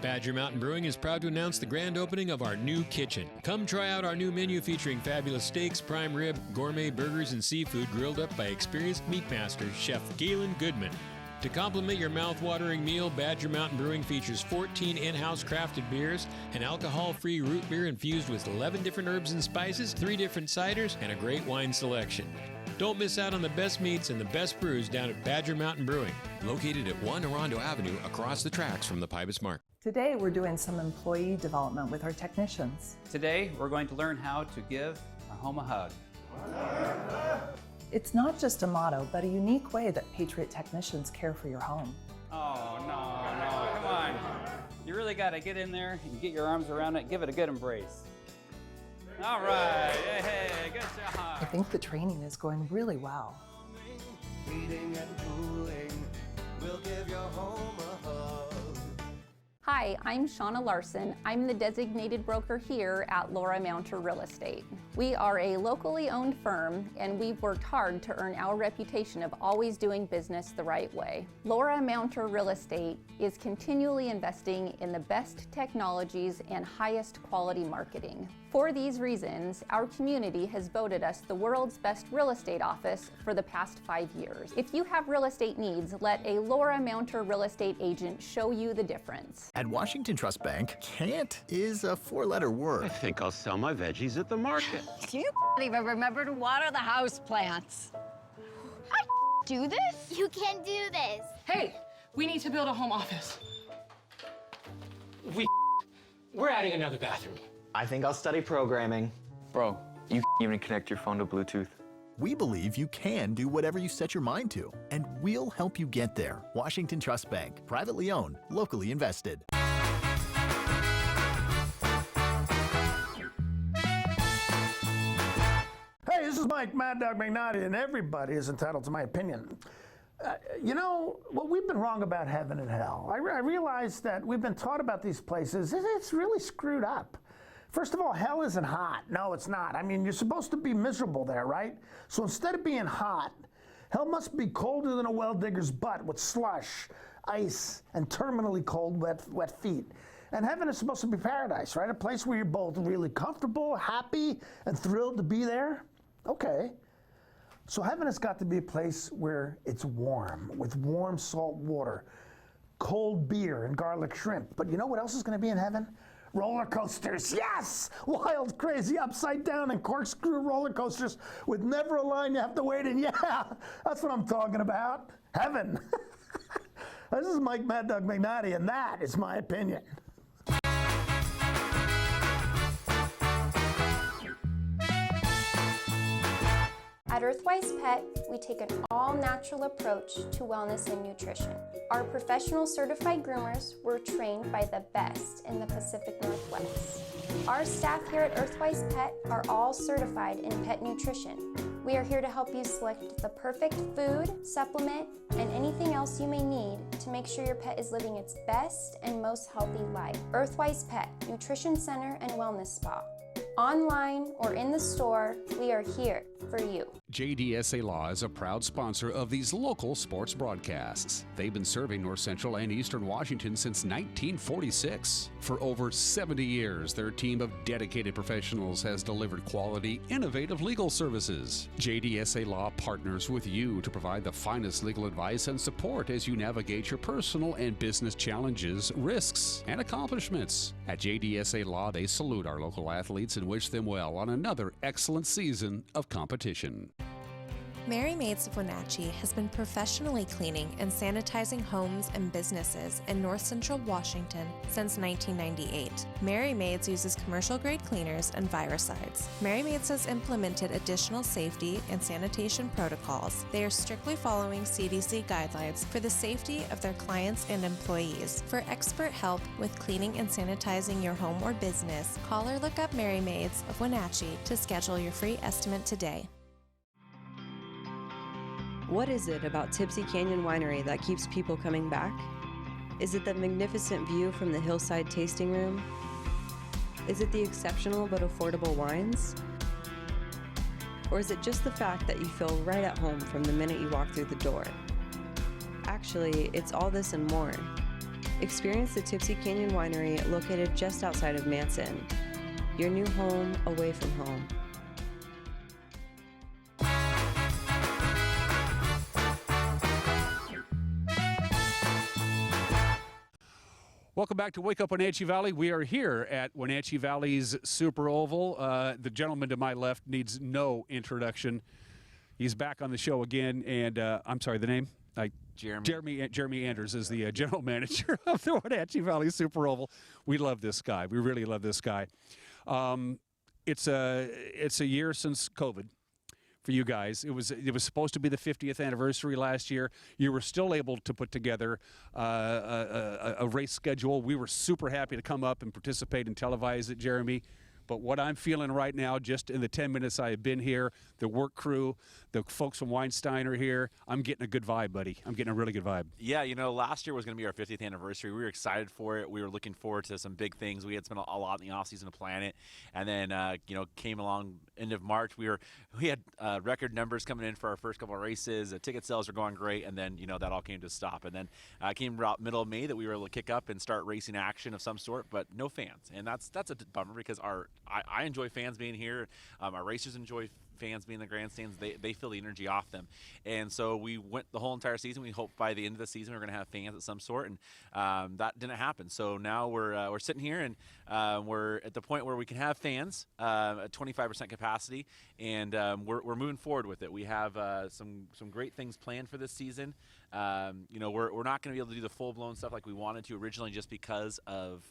Badger Mountain Brewing is proud to announce the grand opening of our new kitchen. Come try out our new menu featuring fabulous steaks, prime rib, gourmet burgers, and seafood grilled up by experienced meat master, Chef Galen Goodman. To complement your mouth-watering meal, Badger Mountain Brewing features 14 in-house crafted beers, an alcohol-free root beer infused with 11 different herbs and spices, 3 different ciders, and a great wine selection. Don't miss out on the best meats and the best brews down at Badger Mountain Brewing, located at 1 Orondo Avenue across the tracks from the Pybus Market. Today, we're doing some employee development with our technicians. Today, we're going to learn how to give our home a hug. It's not just a motto, but a unique way that Patriot technicians care for your home. Oh, no, come on. You really got to get in there and get your arms around it, give it a good embrace. All right, hey, good job. I think the training is going really well. Heating and cooling will give your home a hug. Hi, I'm Shauna Larson. I'm the designated broker here at Laura Mounter Real Estate. We are a locally owned firm, and we've worked hard to earn our reputation of always doing business the right way. Laura Mounter Real Estate is continually investing in the best technologies and highest quality marketing. For these reasons, our community has voted us the world's best real estate office for the past 5 years. If you have real estate needs, let a Laura Mounter real estate agent show you the difference. At Washington Trust Bank, can't is a 4-letter word. I think I'll sell my veggies at the market. Do you even remember to water the house plants? I do this? You can do this. Hey, we need to build a home office. We're adding another bathroom. I think I'll study programming. Bro, you even connect your phone to Bluetooth. We believe you can do whatever you set your mind to, and we'll help you get there. Washington Trust Bank, privately owned, locally invested. Hey, this is Mike Mad Dog McNaughty, and everybody is entitled to my opinion. You know, well, we've been wrong about heaven and hell. I realize that we've been taught about these places. It's really screwed up. First of all, hell isn't hot. No, it's not. I mean, you're supposed to be miserable there, right? So instead of being hot, hell must be colder than a well digger's butt with slush, ice, and terminally cold, wet feet. And heaven is supposed to be paradise, right? A place where you're both really comfortable, happy, and thrilled to be there. Okay. So heaven has got to be a place where it's warm, with warm salt water, cold beer, and garlic shrimp. But you know what else is going to be in heaven? Roller coasters, yes! Wild, crazy, upside down and corkscrew roller coasters with never a line you have to wait in. Yeah, that's what I'm talking about. Heaven. This is Mike Mad Dog McNaughty, and that is my opinion. At Earthwise Pet, we take an all-natural approach to wellness and nutrition. Our professional certified groomers were trained by the best in the Pacific Northwest. Our staff here at Earthwise Pet are all certified in pet nutrition. We are here to help you select the perfect food, supplement, and anything else you may need to make sure your pet is living its best and most healthy life. Earthwise Pet, Nutrition Center and Wellness Spa. Online or in the store, we are here for you. JDSA Law is a proud sponsor of these local sports broadcasts. They've been serving North Central and Eastern Washington since 1946. For over 70 years, their team of dedicated professionals has delivered quality, innovative legal services. JDSA Law partners with you to provide the finest legal advice and support as you navigate your personal and business challenges, risks, and accomplishments. At JDSA Law, they salute our local athletes and wish them well on another excellent season of competition. Merry Maids of Wenatchee has been professionally cleaning and sanitizing homes and businesses in North Central Washington since 1998. Merry Maids uses commercial-grade cleaners and viricides. Merry Maids has implemented additional safety and sanitation protocols. They are strictly following CDC guidelines for the safety of their clients and employees. For expert help with cleaning and sanitizing your home or business, call or look up Merry Maids of Wenatchee to schedule your free estimate today. What is it about Tipsy Canyon Winery that keeps people coming back? Is it the magnificent view from the hillside tasting room? Is it the exceptional but affordable wines? Or is it just the fact that you feel right at home from the minute you walk through the door? Actually, it's all this and more. Experience the Tipsy Canyon Winery located just outside of Manson. Your new home away from home. Welcome back to Wake Up Wenatchee Valley. We are here at Wenatchee Valley's Super Oval. The gentleman to my left needs no introduction. He's back on the show again, and I'm sorry, the name? Jeremy Anders is the general manager of the Wenatchee Valley Super Oval. We love this guy. We really love this guy. It's a year since COVID. For you guys, it was supposed to be the 50th anniversary last year. You were still able to put together a race schedule. We were super happy to come up and participate and televise it, Jeremy. But what I'm feeling right now, just in the 10 minutes I have been here, the work crew, the folks from Weinstein are here. I'm getting a good vibe, buddy. I'm getting a really good vibe. Yeah, last year was going to be our 50th anniversary. We were excited for it. We were looking forward to some big things. We had spent a lot in the offseason to plan it. And then, came along end of March. We had record numbers coming in for our first couple of races. The ticket sales were going great. And then, that all came to a stop. And then came about middle of May that we were able to kick up and start racing action of some sort, but no fans. And that's a bummer because I enjoy fans being here. Our racers enjoy fans being in the grandstands. They feel the energy off them. And so we went the whole entire season. We hoped by the end of the season we were going to have fans of some sort, and that didn't happen. So now we're sitting here, and we're at the point where we can have fans at 25% capacity, and we're moving forward with it. We have some great things planned for this season. We're not going to be able to do the full-blown stuff like we wanted to originally just because of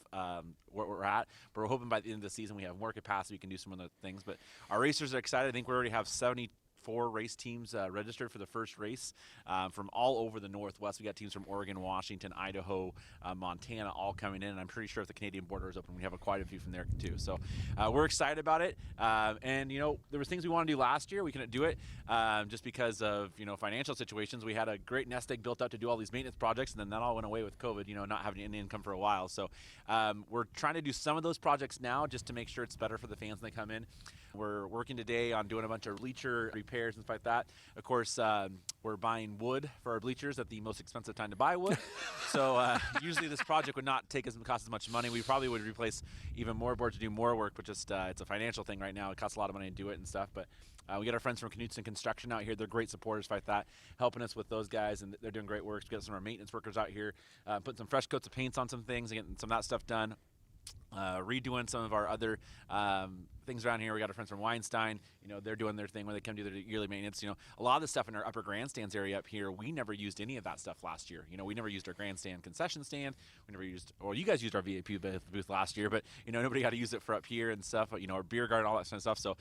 where we're at, but we're hoping by the end of the season we have more capacity, we can do some other things. But our racers are excited. I think we already have 74 race teams registered for the first race from all over the Northwest. We got teams from Oregon, Washington, Idaho, Montana, all coming in. And I'm pretty sure if the Canadian border is open, we have quite a few from there too. So we're excited about it. And there was things we wanted to do last year. We couldn't do it just because of financial situations. We had a great nest egg built up to do all these maintenance projects, and then that all went away with COVID. Not having any income for a while. So we're trying to do some of those projects now just to make sure it's better for the fans when they come in. We're working today on doing a bunch of bleacher repairs and stuff like that. Of course, we're buying wood for our bleachers at the most expensive time to buy wood. So usually this project would not cost as much money. We probably would replace even more boards to do more work, but just it's a financial thing right now. It costs a lot of money to do it and stuff. But we get our friends from Kuntz and Construction out here. They're great supporters like that, helping us with those guys, and they're doing great work. We got some of our maintenance workers out here, putting some fresh coats of paints on some things and getting some of that stuff done. Redoing some of our other things around here. We got our friends from Weinstein. They're doing their thing when they come do their yearly maintenance. A lot of the stuff in our upper grandstands area up here, we never used any of that stuff last year. We never used our grandstand concession stand. We never used, you guys used our VIP booth last year, but nobody got to use it for up here and stuff. Our beer garden, all that kind of stuff. So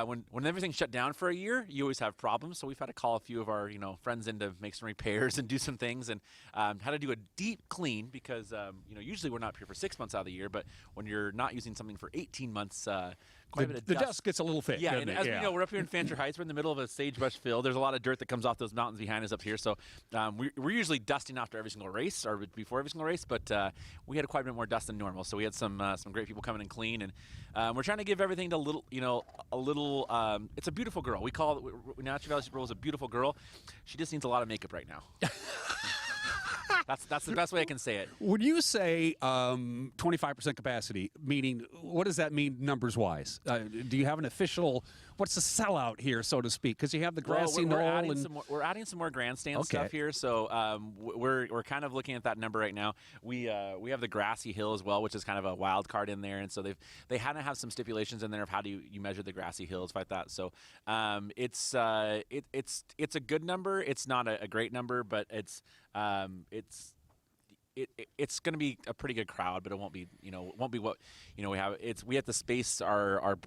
when everything shut down for a year, you always have problems. So we've had to call a few of our friends in to make some repairs and do some things, and had to do a deep clean because usually we're not up here for 6 months out of the year, but when you're not using something for 18 months, quite a bit of the dust gets a little thick. Yeah, and as we know, we're up here in Fancher Heights. We're in the middle of a sagebrush field. There's a lot of dirt that comes off those mountains behind us up here. So we're usually dusting after every single race or before every single race, but we had quite a bit more dust than normal. So we had some great people coming and clean, and we're trying to give everything to a little. It's a beautiful girl. We call it Wenatchee Valley Super Oval is a beautiful girl. She just needs a lot of makeup right now. That's the best way I can say it. When you say 25% capacity, meaning what does that mean numbers-wise? Do you have an official? What's the sellout here, so to speak? Because you have the grassy knoll. We're adding some more grandstand stuff here, so we're kind of looking at that number right now. We have the grassy hill as well, which is kind of a wild card in there, and so they had to have some stipulations in there of how do you measure the grassy hills like that. So it's a good number. It's not a great number, but it's going to be a pretty good crowd, but it won't be what we have. We have to space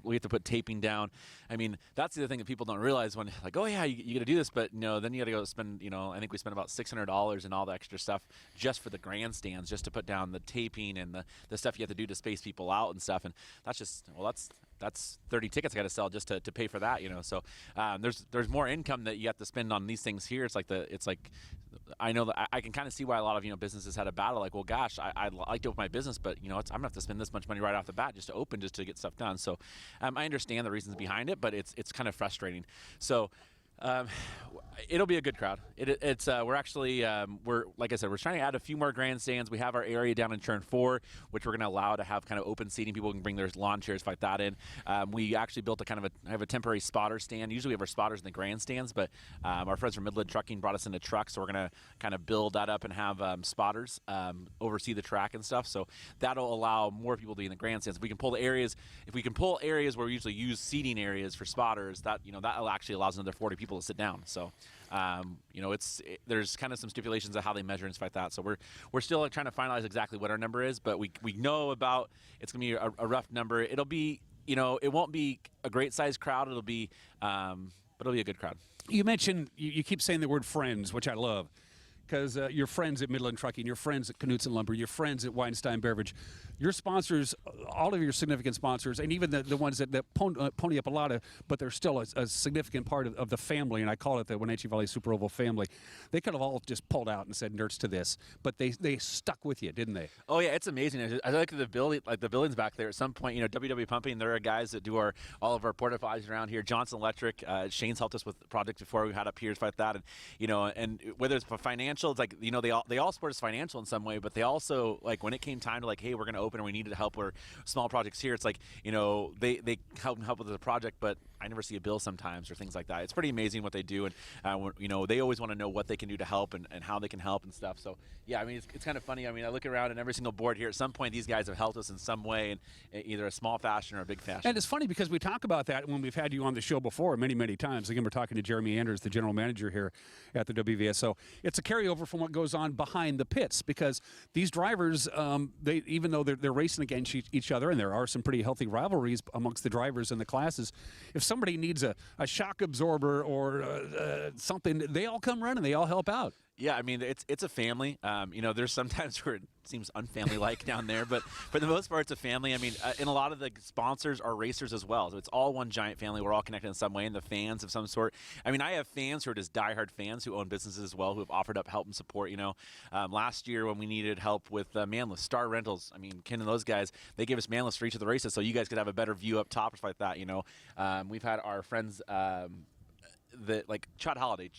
we have to put taping down. I mean, that's the other thing that people don't realize when like, oh yeah, you got to do this, but then you got to go spend. I think we spent about $600 and all the extra stuff just for the grandstands, just to put down the taping and the stuff you have to do to space people out and stuff. And that's just that's 30 tickets I got to sell just to pay for that. So there's more income that you have to spend on these things here. It's like I know that I can kind of see why a lot of businesses had a battle. Like, well, gosh, I'd like to open my business, but I'm gonna have to spend this much money right off the bat just to get stuff done. So I understand the reasons behind it, but it's kind of frustrating. So It'll be a good crowd. We're actually like I said, we're trying to add a few more grandstands. We have our area down in turn 4, which we're going to allow to have kind of open seating. People can bring their lawn chairs like that in. We actually built have a temporary spotter stand. Usually we have our spotters in the grandstands, but our friends from Midland Trucking brought us in a truck, so we're going to kind of build that up and have spotters oversee the track and stuff. So that'll allow more people to be in the grandstands. If we can pull areas where we usually use seating areas for spotters, that actually allows another 40 people to sit down. So. There's kind of some stipulations of how they measure and stuff like that. So we're still trying to finalize exactly what our number is, but we know about it's going to be a rough number. It'll be, it won't be a great sized crowd. It'll be, but it'll be a good crowd. You mentioned, you keep saying the word friends, which I love. Because your friends at Midland Trucking, your friends at Kuntz and Lumber, your friends at Weinstein Beverage, your sponsors, all of your significant sponsors, and even the ones that pony up a lot of, but they're still a significant part of the family, and I call it the Wenatchee Valley Super Oval family. They could have all just pulled out and said nerds to this, but they stuck with you, didn't they? Oh yeah, it's amazing. I like the buildings back there. At some point, WW Pumping, there are guys that do all of our porta potties around here. Johnson Electric, Shane's helped us with projects before we had up here, stuff like that, and whether it's for financial. It's like they all support us financial in some way, but they also like when it came time to hey, we're going to open and we needed help or small projects here. It's like they help with the project, but I never see a bill sometimes or things like that. It's pretty amazing what they do, and they always want to know what they can do to help and how they can help and stuff. So yeah, I mean it's kind of funny. I mean I look around and every single board here at some point these guys have helped us in some way in either a small fashion or a big fashion. And it's funny because we talk about that when we've had you on the show before many times. Again, we're talking to Jeremy Anders, the general manager here at the WVS. So it's a carryover from what goes on behind the pits because these drivers, even though they're racing against each other, and there are some pretty healthy rivalries amongst the drivers in the classes, if somebody needs a shock absorber or something, they all come running, they all help out. Yeah, I mean, it's a family. There's sometimes where it seems unfamily-like down there, but for the most part, it's a family. I mean, and a lot of the sponsors are racers as well, so it's all one giant family. We're all connected in some way, and the fans of some sort. I mean, I have fans who are just diehard fans who own businesses as well, who have offered up help and support. Last year when we needed help with manless, Star Rentals, I mean, Ken and those guys, they gave us manless for each of the races, so you guys could have a better view up top, or stuff like that. We've had our friends. Like Chad Holiday,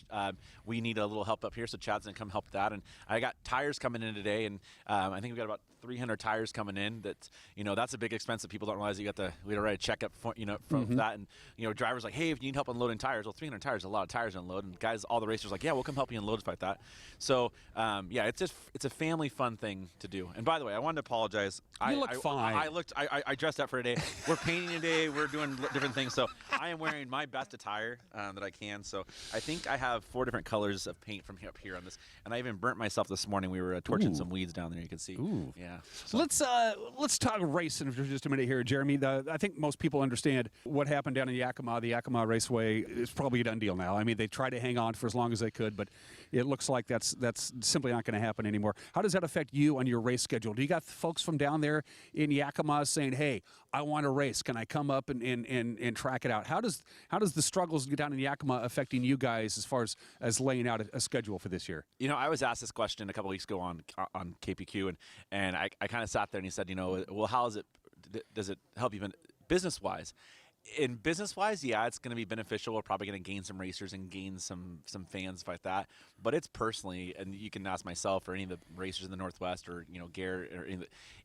we need a little help up here, so Chad's gonna come help with that. And I got tires coming in today, and I think we got about 300 tires coming in. That's a big expense that people don't realize. We had to write a checkup for that, and drivers like, hey, if you need help unloading tires, well, 300 tires is a lot of tires to unload, and guys, all the racers like, yeah, we'll come help you unload like that. So it's a family fun thing to do. And by the way, I wanted to apologize. You look fine. I dressed up for today. We're painting today. We're doing different things. So I am wearing my best attire that I can. So I think I have 4 different colors of paint from up here on this, and I even burnt myself this morning. We were torching some weeds down there. You can see. Ooh. Yeah. So let's talk racing for just a minute here, Jeremy. I think most people understand what happened down in Yakima. The Yakima Raceway is probably a done deal now. I mean, they tried to hang on for as long as they could, but it looks like that's simply not going to happen anymore. How does that affect you on your race schedule? Do you got folks from down there in Yakima saying, "Hey, I want to race. Can I come up and track it out?" How does the struggles down in Yakima affecting you guys as far as laying out a schedule for this year? I was asked this question a couple weeks ago on KPQ, and I kind of sat there and he said, well, how is it? Does it help you business wise? In business-wise, yeah, it's going to be beneficial. We're probably going to gain some racers and gain some fans like that. But it's personally, and you can ask myself or any of the racers in the Northwest or Garrett, or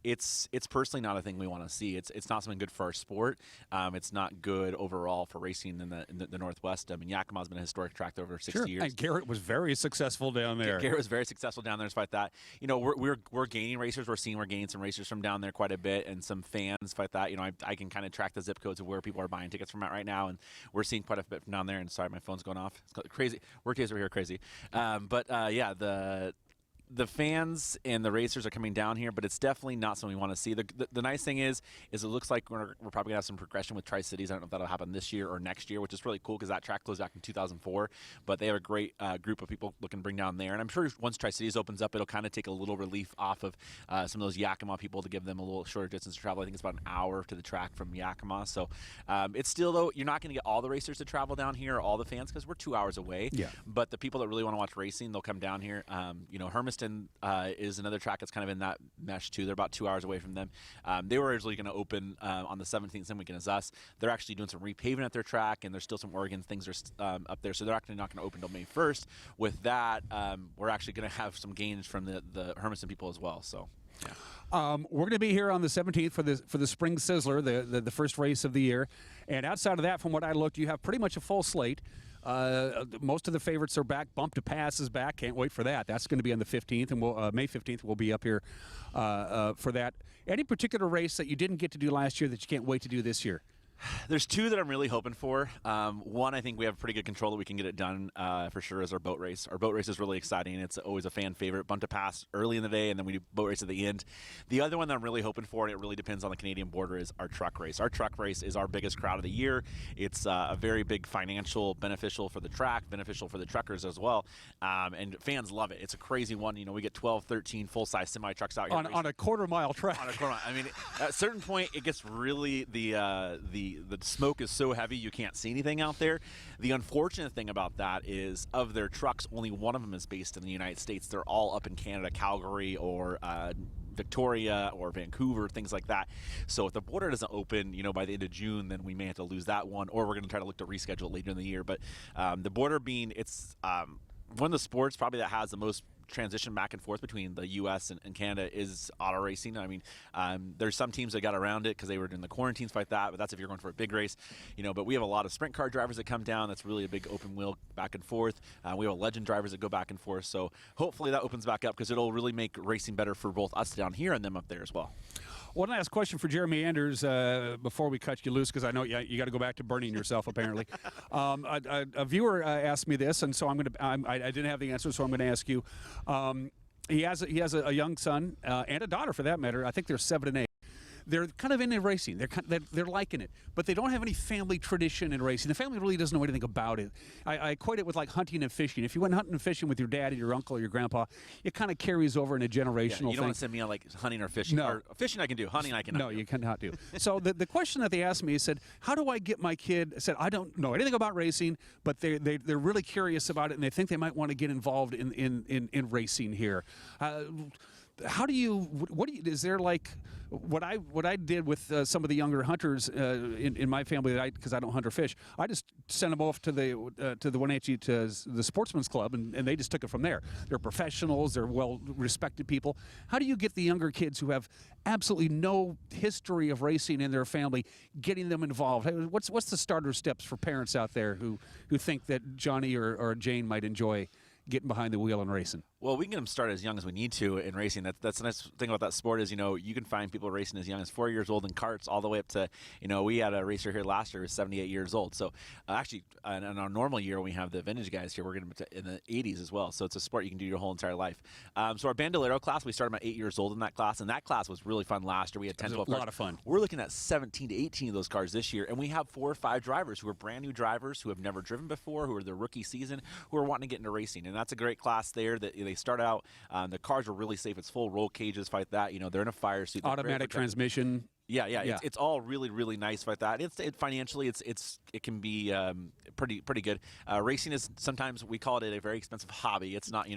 it's personally not a thing we want to see. It's not something good for our sport. It's not good overall for racing in the Northwest. I mean, Yakima's been a historic track over 60 years. And Garrett was very successful down there. Garrett was very successful down there, stuff like that. We're gaining racers. We're gaining some racers from down there quite a bit, and some fans like that. I can kind of track the zip codes of where people are buying tickets from right now, and we're seeing quite a bit from down there. And sorry, my phone's going off. It's crazy. Work days over here are crazy. The fans and the racers are coming down here, but it's definitely not something we want to see. The nice thing is it looks like we're probably going to have some progression with Tri-Cities. I don't know if that'll happen this year or next year, which is really cool because that track closed back in 2004. But they have a great group of people looking to bring down there. And I'm sure once Tri-Cities opens up, it'll kind of take a little relief off of some of those Yakima people to give them a little shorter distance to travel. I think it's about an hour to the track from Yakima. So it's still, though, you're not going to get all the racers to travel down here or all the fans because we're 2 hours away. Yeah. But the people that really want to watch racing, they'll come down here. Hermiston Hermiston is another track that's kind of in that mesh too. They're about 2 hours away from them. They were originally going to open on the 17th, same weekend as us. They're actually doing some repaving at their track, and there's still some Oregon things are up there, so they're actually not going to open until May 1st. With that, we're actually going to have some gains from the Hermiston people as well. So. Yeah. We're going to be here on the 17th for the Spring Sizzler, the first race of the year. And outside of that, from what I looked, you have pretty much a full slate. Most of the favorites are back. Bump to Pass is back. Can't wait for that. That's going to be on the 15th, and May 15th we'll be up here for that. Any particular race that you didn't get to do last year that you can't wait to do this year? There's two that I'm really hoping for. One, I think we have pretty good control that we can get it done for sure, is our boat race. Our boat race is really exciting. It's always a fan favorite. Bump to Pass early in the day, and then we do boat race at the end. The other one that I'm really hoping for, and it really depends on the Canadian border, is our truck race. Our truck race is our biggest crowd of the year. It's a very big financial beneficial for the track, beneficial for the truckers as well, and fans love it. It's a crazy one. You know, we get 12, 13 full-size semi-trucks out here. On a quarter-mile track. On a quarter mile. I mean, at a certain point, it gets really the smoke is so heavy you can't see anything out there. The unfortunate thing about that is, of their trucks, only one of them is based in the United States. They're all up in Canada, Calgary, or Victoria or Vancouver, things like that. So if the border doesn't open, you know, by the end of June, then we may have to lose that one, or we're going to try to look to reschedule later in the year. But the border being, it's one of the sports probably that has the most transition back and forth between the U.S. and Canada is auto racing. I mean, there's some teams that got around it because they were in the quarantines like that, but that's if you're going for a big race, you know. But we have a lot of sprint car drivers that come down. That's really a big open wheel back and forth. We have legend drivers that go back and forth. So hopefully that opens back up, because it'll really make racing better for both us down here and them up there as well. One last question for Jeremy Anders before we cut you loose, because I know you got to go back to burning yourself apparently. A viewer asked me this, and so I didn't have the answer, so I'm going to ask you. He has a young son and a daughter, for that matter. I think they're 7 and 8. They're kind of into racing. They're liking it, but they don't have any family tradition in racing. The family really doesn't know anything about it. I equate it with like hunting and fishing. If you went hunting and fishing with your dad, or your uncle, or your grandpa, it kind of carries over in a generational thing. You don't want to send me on like hunting or fishing. No. Or fishing I can do. Hunting I cannot do. No, you cannot do. So the question that they asked me, said, how do I get my kid? I said, I don't know anything about racing, but they're really curious about it, and they think they might want to get involved in racing here. How do you? Is there like what I did with some of the younger hunters in my family, because I don't hunt or fish? I just sent them off to the Wenatchee, to the Sportsman's Club, and they just took it from there. They're professionals. They're well-respected people. How do you get the younger kids who have absolutely no history of racing in their family, getting them involved? What's the starter steps for parents out there who think that Johnny or Jane might enjoy getting behind the wheel and racing? Well, we can get them started as young as we need to in racing. That's the nice thing about that sport is, you know, you can find people racing as young as 4 years old in karts, all the way up to, you know, we had a racer here last year who was 78 years old. So actually, in our normal year, when we have the vintage guys here, we're going to be in the 80s as well. So it's a sport you can do your whole entire life. So our Bandolero class, we started about 8 years old in that class, and that class was really fun last year. We had 10, 12 cars. A lot of fun. We're looking at 17 to 18 of those cars this year, and we have 4 or 5 drivers who are brand new drivers who have never driven before, who are their rookie season, who are wanting to get into racing. And that's a great class there that they start out. The cars are really safe. It's full roll cages like that. You know, they're in a fire suit. Automatic transmission. Yeah. It's all really, really nice like that. Financially, it can be pretty good. Racing is, sometimes we call it a very expensive hobby. It's not,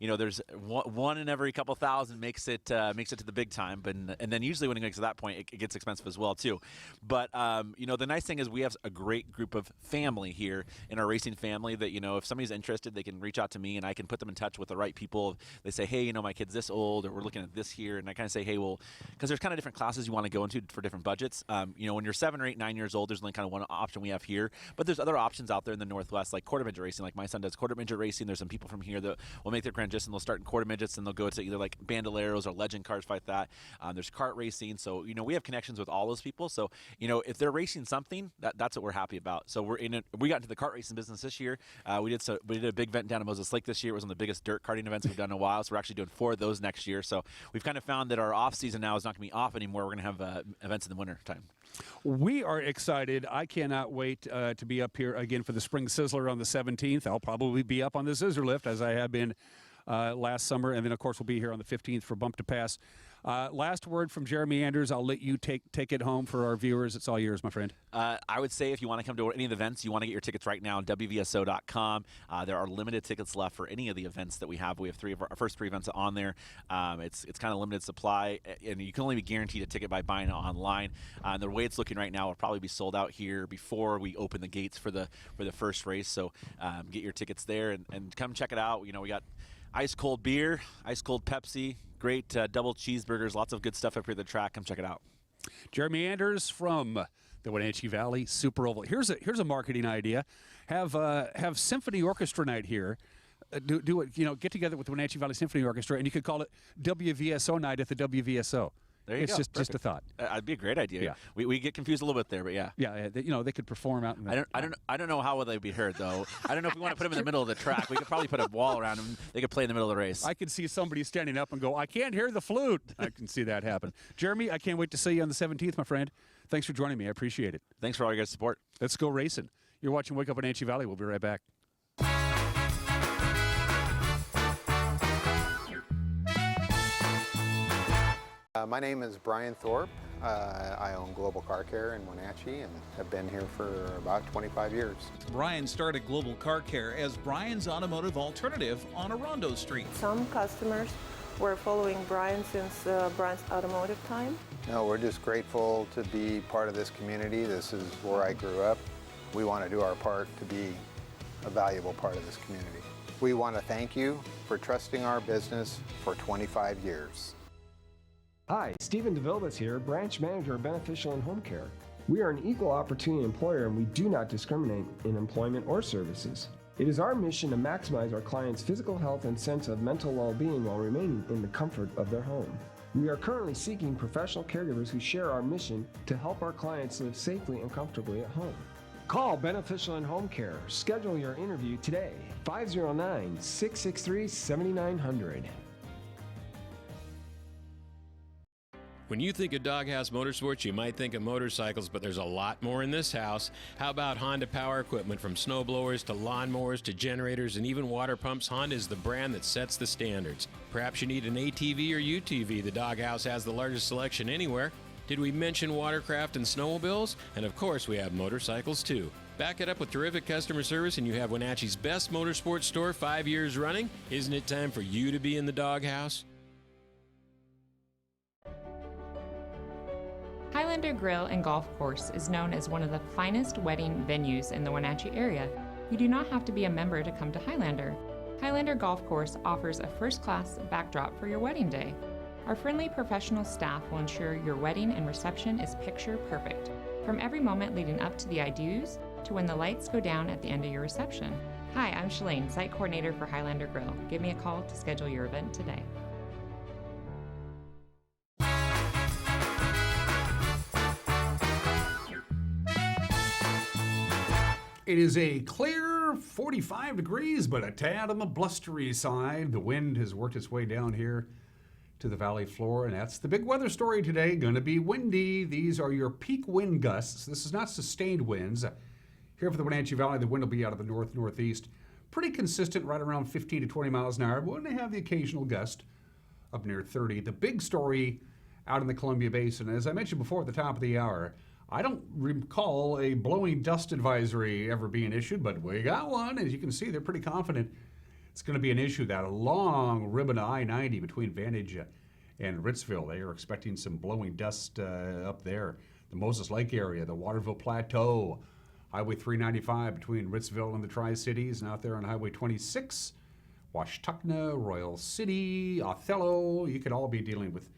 there's one in every couple thousand makes it to the big time, and then usually when it gets to that point, it gets expensive as well too. But the nice thing is we have a great group of family here in our racing family that, if somebody's interested, they can reach out to me and I can put them in touch with the right people. They say, hey, my kid's this old, or we're looking at this here, and I kind of say, hey, well, because there's kind of different classes you want to go into for different budgets. When you're 7 or 8, 9 years old, there's only kind of one option we have here, but there's other options out there in the Northwest, like quarter midget racing. Like my son does quarter midget racing. There's some people from here that will make their transition. They'll start in quarter midgets and they'll go to either like bandoleros or legend cars like that. There's kart racing. So, we have connections with all those people. So, if they're racing something, that's what we're happy about. So we got into the kart racing business this year. We did a big event down at Moses Lake this year. It was one of the biggest dirt karting events we've done in a while. So we're actually doing 4 of those next year. So we've kind of found that our off season now is not going to be off anymore. We're going to have events in the winter time. We are excited. I cannot wait to be up here again for the Spring Sizzler on the 17th. I'll probably be up on the scissor lift, as I have been last summer. And then, of course, we'll be here on the 15th for Bump to Pass. Last word from Jeremy Anders. I'll let you take it home for our viewers. It's all yours, my friend. I would say if you want to come to any of the events, you want to get your tickets right now on WVSO.com. There are limited tickets left for any of the events that we have. We have our first 3 events on there. It's kind of limited supply, and you can only be guaranteed a ticket by buying it online. The way it's looking right now, will probably be sold out here before we open the gates for the first race. So get your tickets there and come check it out. We got ice cold beer, ice cold Pepsi, great double cheeseburgers, lots of good stuff up here at the track. Come check it out. Jeremy Anders from the Wenatchee Valley Super Oval. Here's a marketing idea. Have symphony orchestra night here. Do it. Get together with the Wenatchee Valley Symphony Orchestra, and you could call it WVSO night at the WVSO. There you it's go. just a thought. That'd be a great idea. Yeah. We get confused a little bit there, but yeah. Yeah, they could perform out in the, I don't know how will they be heard though. I don't know if we want to put them in the middle of the track. We could probably put a wall around them. They could play in the middle of the race. I could see somebody standing up and go, "I can't hear the flute." I can see that happen. Jeremy, I can't wait to see you on the 17th, my friend. Thanks for joining me. I appreciate it. Thanks for all your guys' support. Let's go racing. You're watching Wake Up Wenatchee Valley. We'll be right back. My name is Brian Thorpe. I own Global Car Care in Wenatchee and have been here for about 25 years. Brian started Global Car Care as Brian's automotive alternative on Orondo Street. Some customers were following Brian since Brian's automotive time. No, we're just grateful to be part of this community. This is where I grew up. We want to do our part to be a valuable part of this community. We want to thank you for trusting our business for 25 years. Hi, Stephen DeVilbus here, Branch Manager of Beneficial and Home Care. We are an equal opportunity employer and we do not discriminate in employment or services. It is our mission to maximize our clients' physical health and sense of mental well-being while remaining in the comfort of their home. We are currently seeking professional caregivers who share our mission to help our clients live safely and comfortably at home. Call Beneficial and Home Care. Schedule your interview today, 509-663-7900. When you think of Doghouse Motorsports, you might think of motorcycles, but there's a lot more in this house. How about Honda power equipment? From snowblowers to lawnmowers to generators and even water pumps, Honda is the brand that sets the standards. Perhaps you need an ATV or UTV. The Doghouse has the largest selection anywhere. Did we mention watercraft and snowmobiles? And of course, we have motorcycles too. Back it up with terrific customer service and you have Wenatchee's best motorsports store 5 years running. Isn't it time for you to be in the Doghouse? Highlander Grill and Golf Course is known as one of the finest wedding venues in the Wenatchee area. You do not have to be a member to come to Highlander. Highlander Golf Course offers a first-class backdrop for your wedding day. Our friendly professional staff will ensure your wedding and reception is picture perfect, from every moment leading up to the I-do's to when the lights go down at the end of your reception. Hi, I'm Shalane, site coordinator for Highlander Grill. Give me a call to schedule your event today. It is a clear 45 degrees, but a tad on the blustery side. The wind has worked its way down here to the valley floor, and that's the big weather story today. Going to be windy. These are your peak wind gusts. This is not sustained winds. Here for the Wenatchee Valley, the wind will be out of the north-northeast. Pretty consistent, right around 15 to 20 miles an hour. But when they have the occasional gust up near 30. The big story out in the Columbia Basin, as I mentioned before at the top of the hour, I don't recall a blowing dust advisory ever being issued, but we got one. As you can see, they're pretty confident it's going to be an issue. That long ribbon of I-90 between Vantage and Ritzville, they are expecting some blowing dust up there. The Moses Lake area, the Waterville Plateau, Highway 395 between Ritzville and the Tri-Cities, and out there on Highway 26, Washtenaw, Royal City, Othello. You could all be dealing with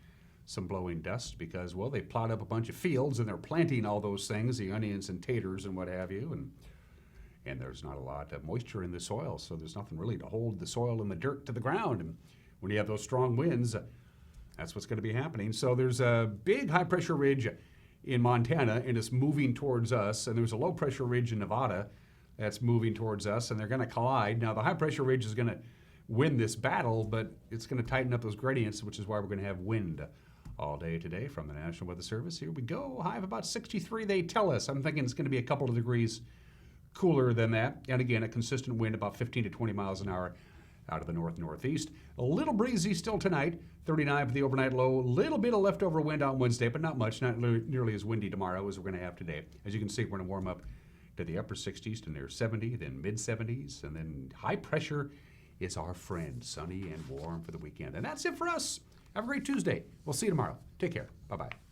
some blowing dust because, well, they plowed up a bunch of fields and they're planting all those things, the onions and taters and what have you, and there's not a lot of moisture in the soil, so there's nothing really to hold the soil and the dirt to the ground. And when you have those strong winds, that's what's going to be happening. So there's a big high-pressure ridge in Montana, and it's moving towards us, and there's a low-pressure ridge in Nevada that's moving towards us, and they're going to collide. Now, the high-pressure ridge is going to win this battle, but it's going to tighten up those gradients, which is why we're going to have wind all day today from the National Weather Service. Here we go. High of about 63, they tell us. I'm thinking it's going to be a couple of degrees cooler than that. And again, a consistent wind about 15 to 20 miles an hour out of the north-northeast. A little breezy still tonight, 39 for the overnight low. A little bit of leftover wind on Wednesday, but not much, not nearly as windy tomorrow as we're going to have today. As you can see, we're going to warm up to the upper 60s to near 70, then mid-70s, and then high pressure is our friend, sunny and warm for the weekend. And that's it for us. Have a great Tuesday. We'll see you tomorrow. Take care. Bye-bye.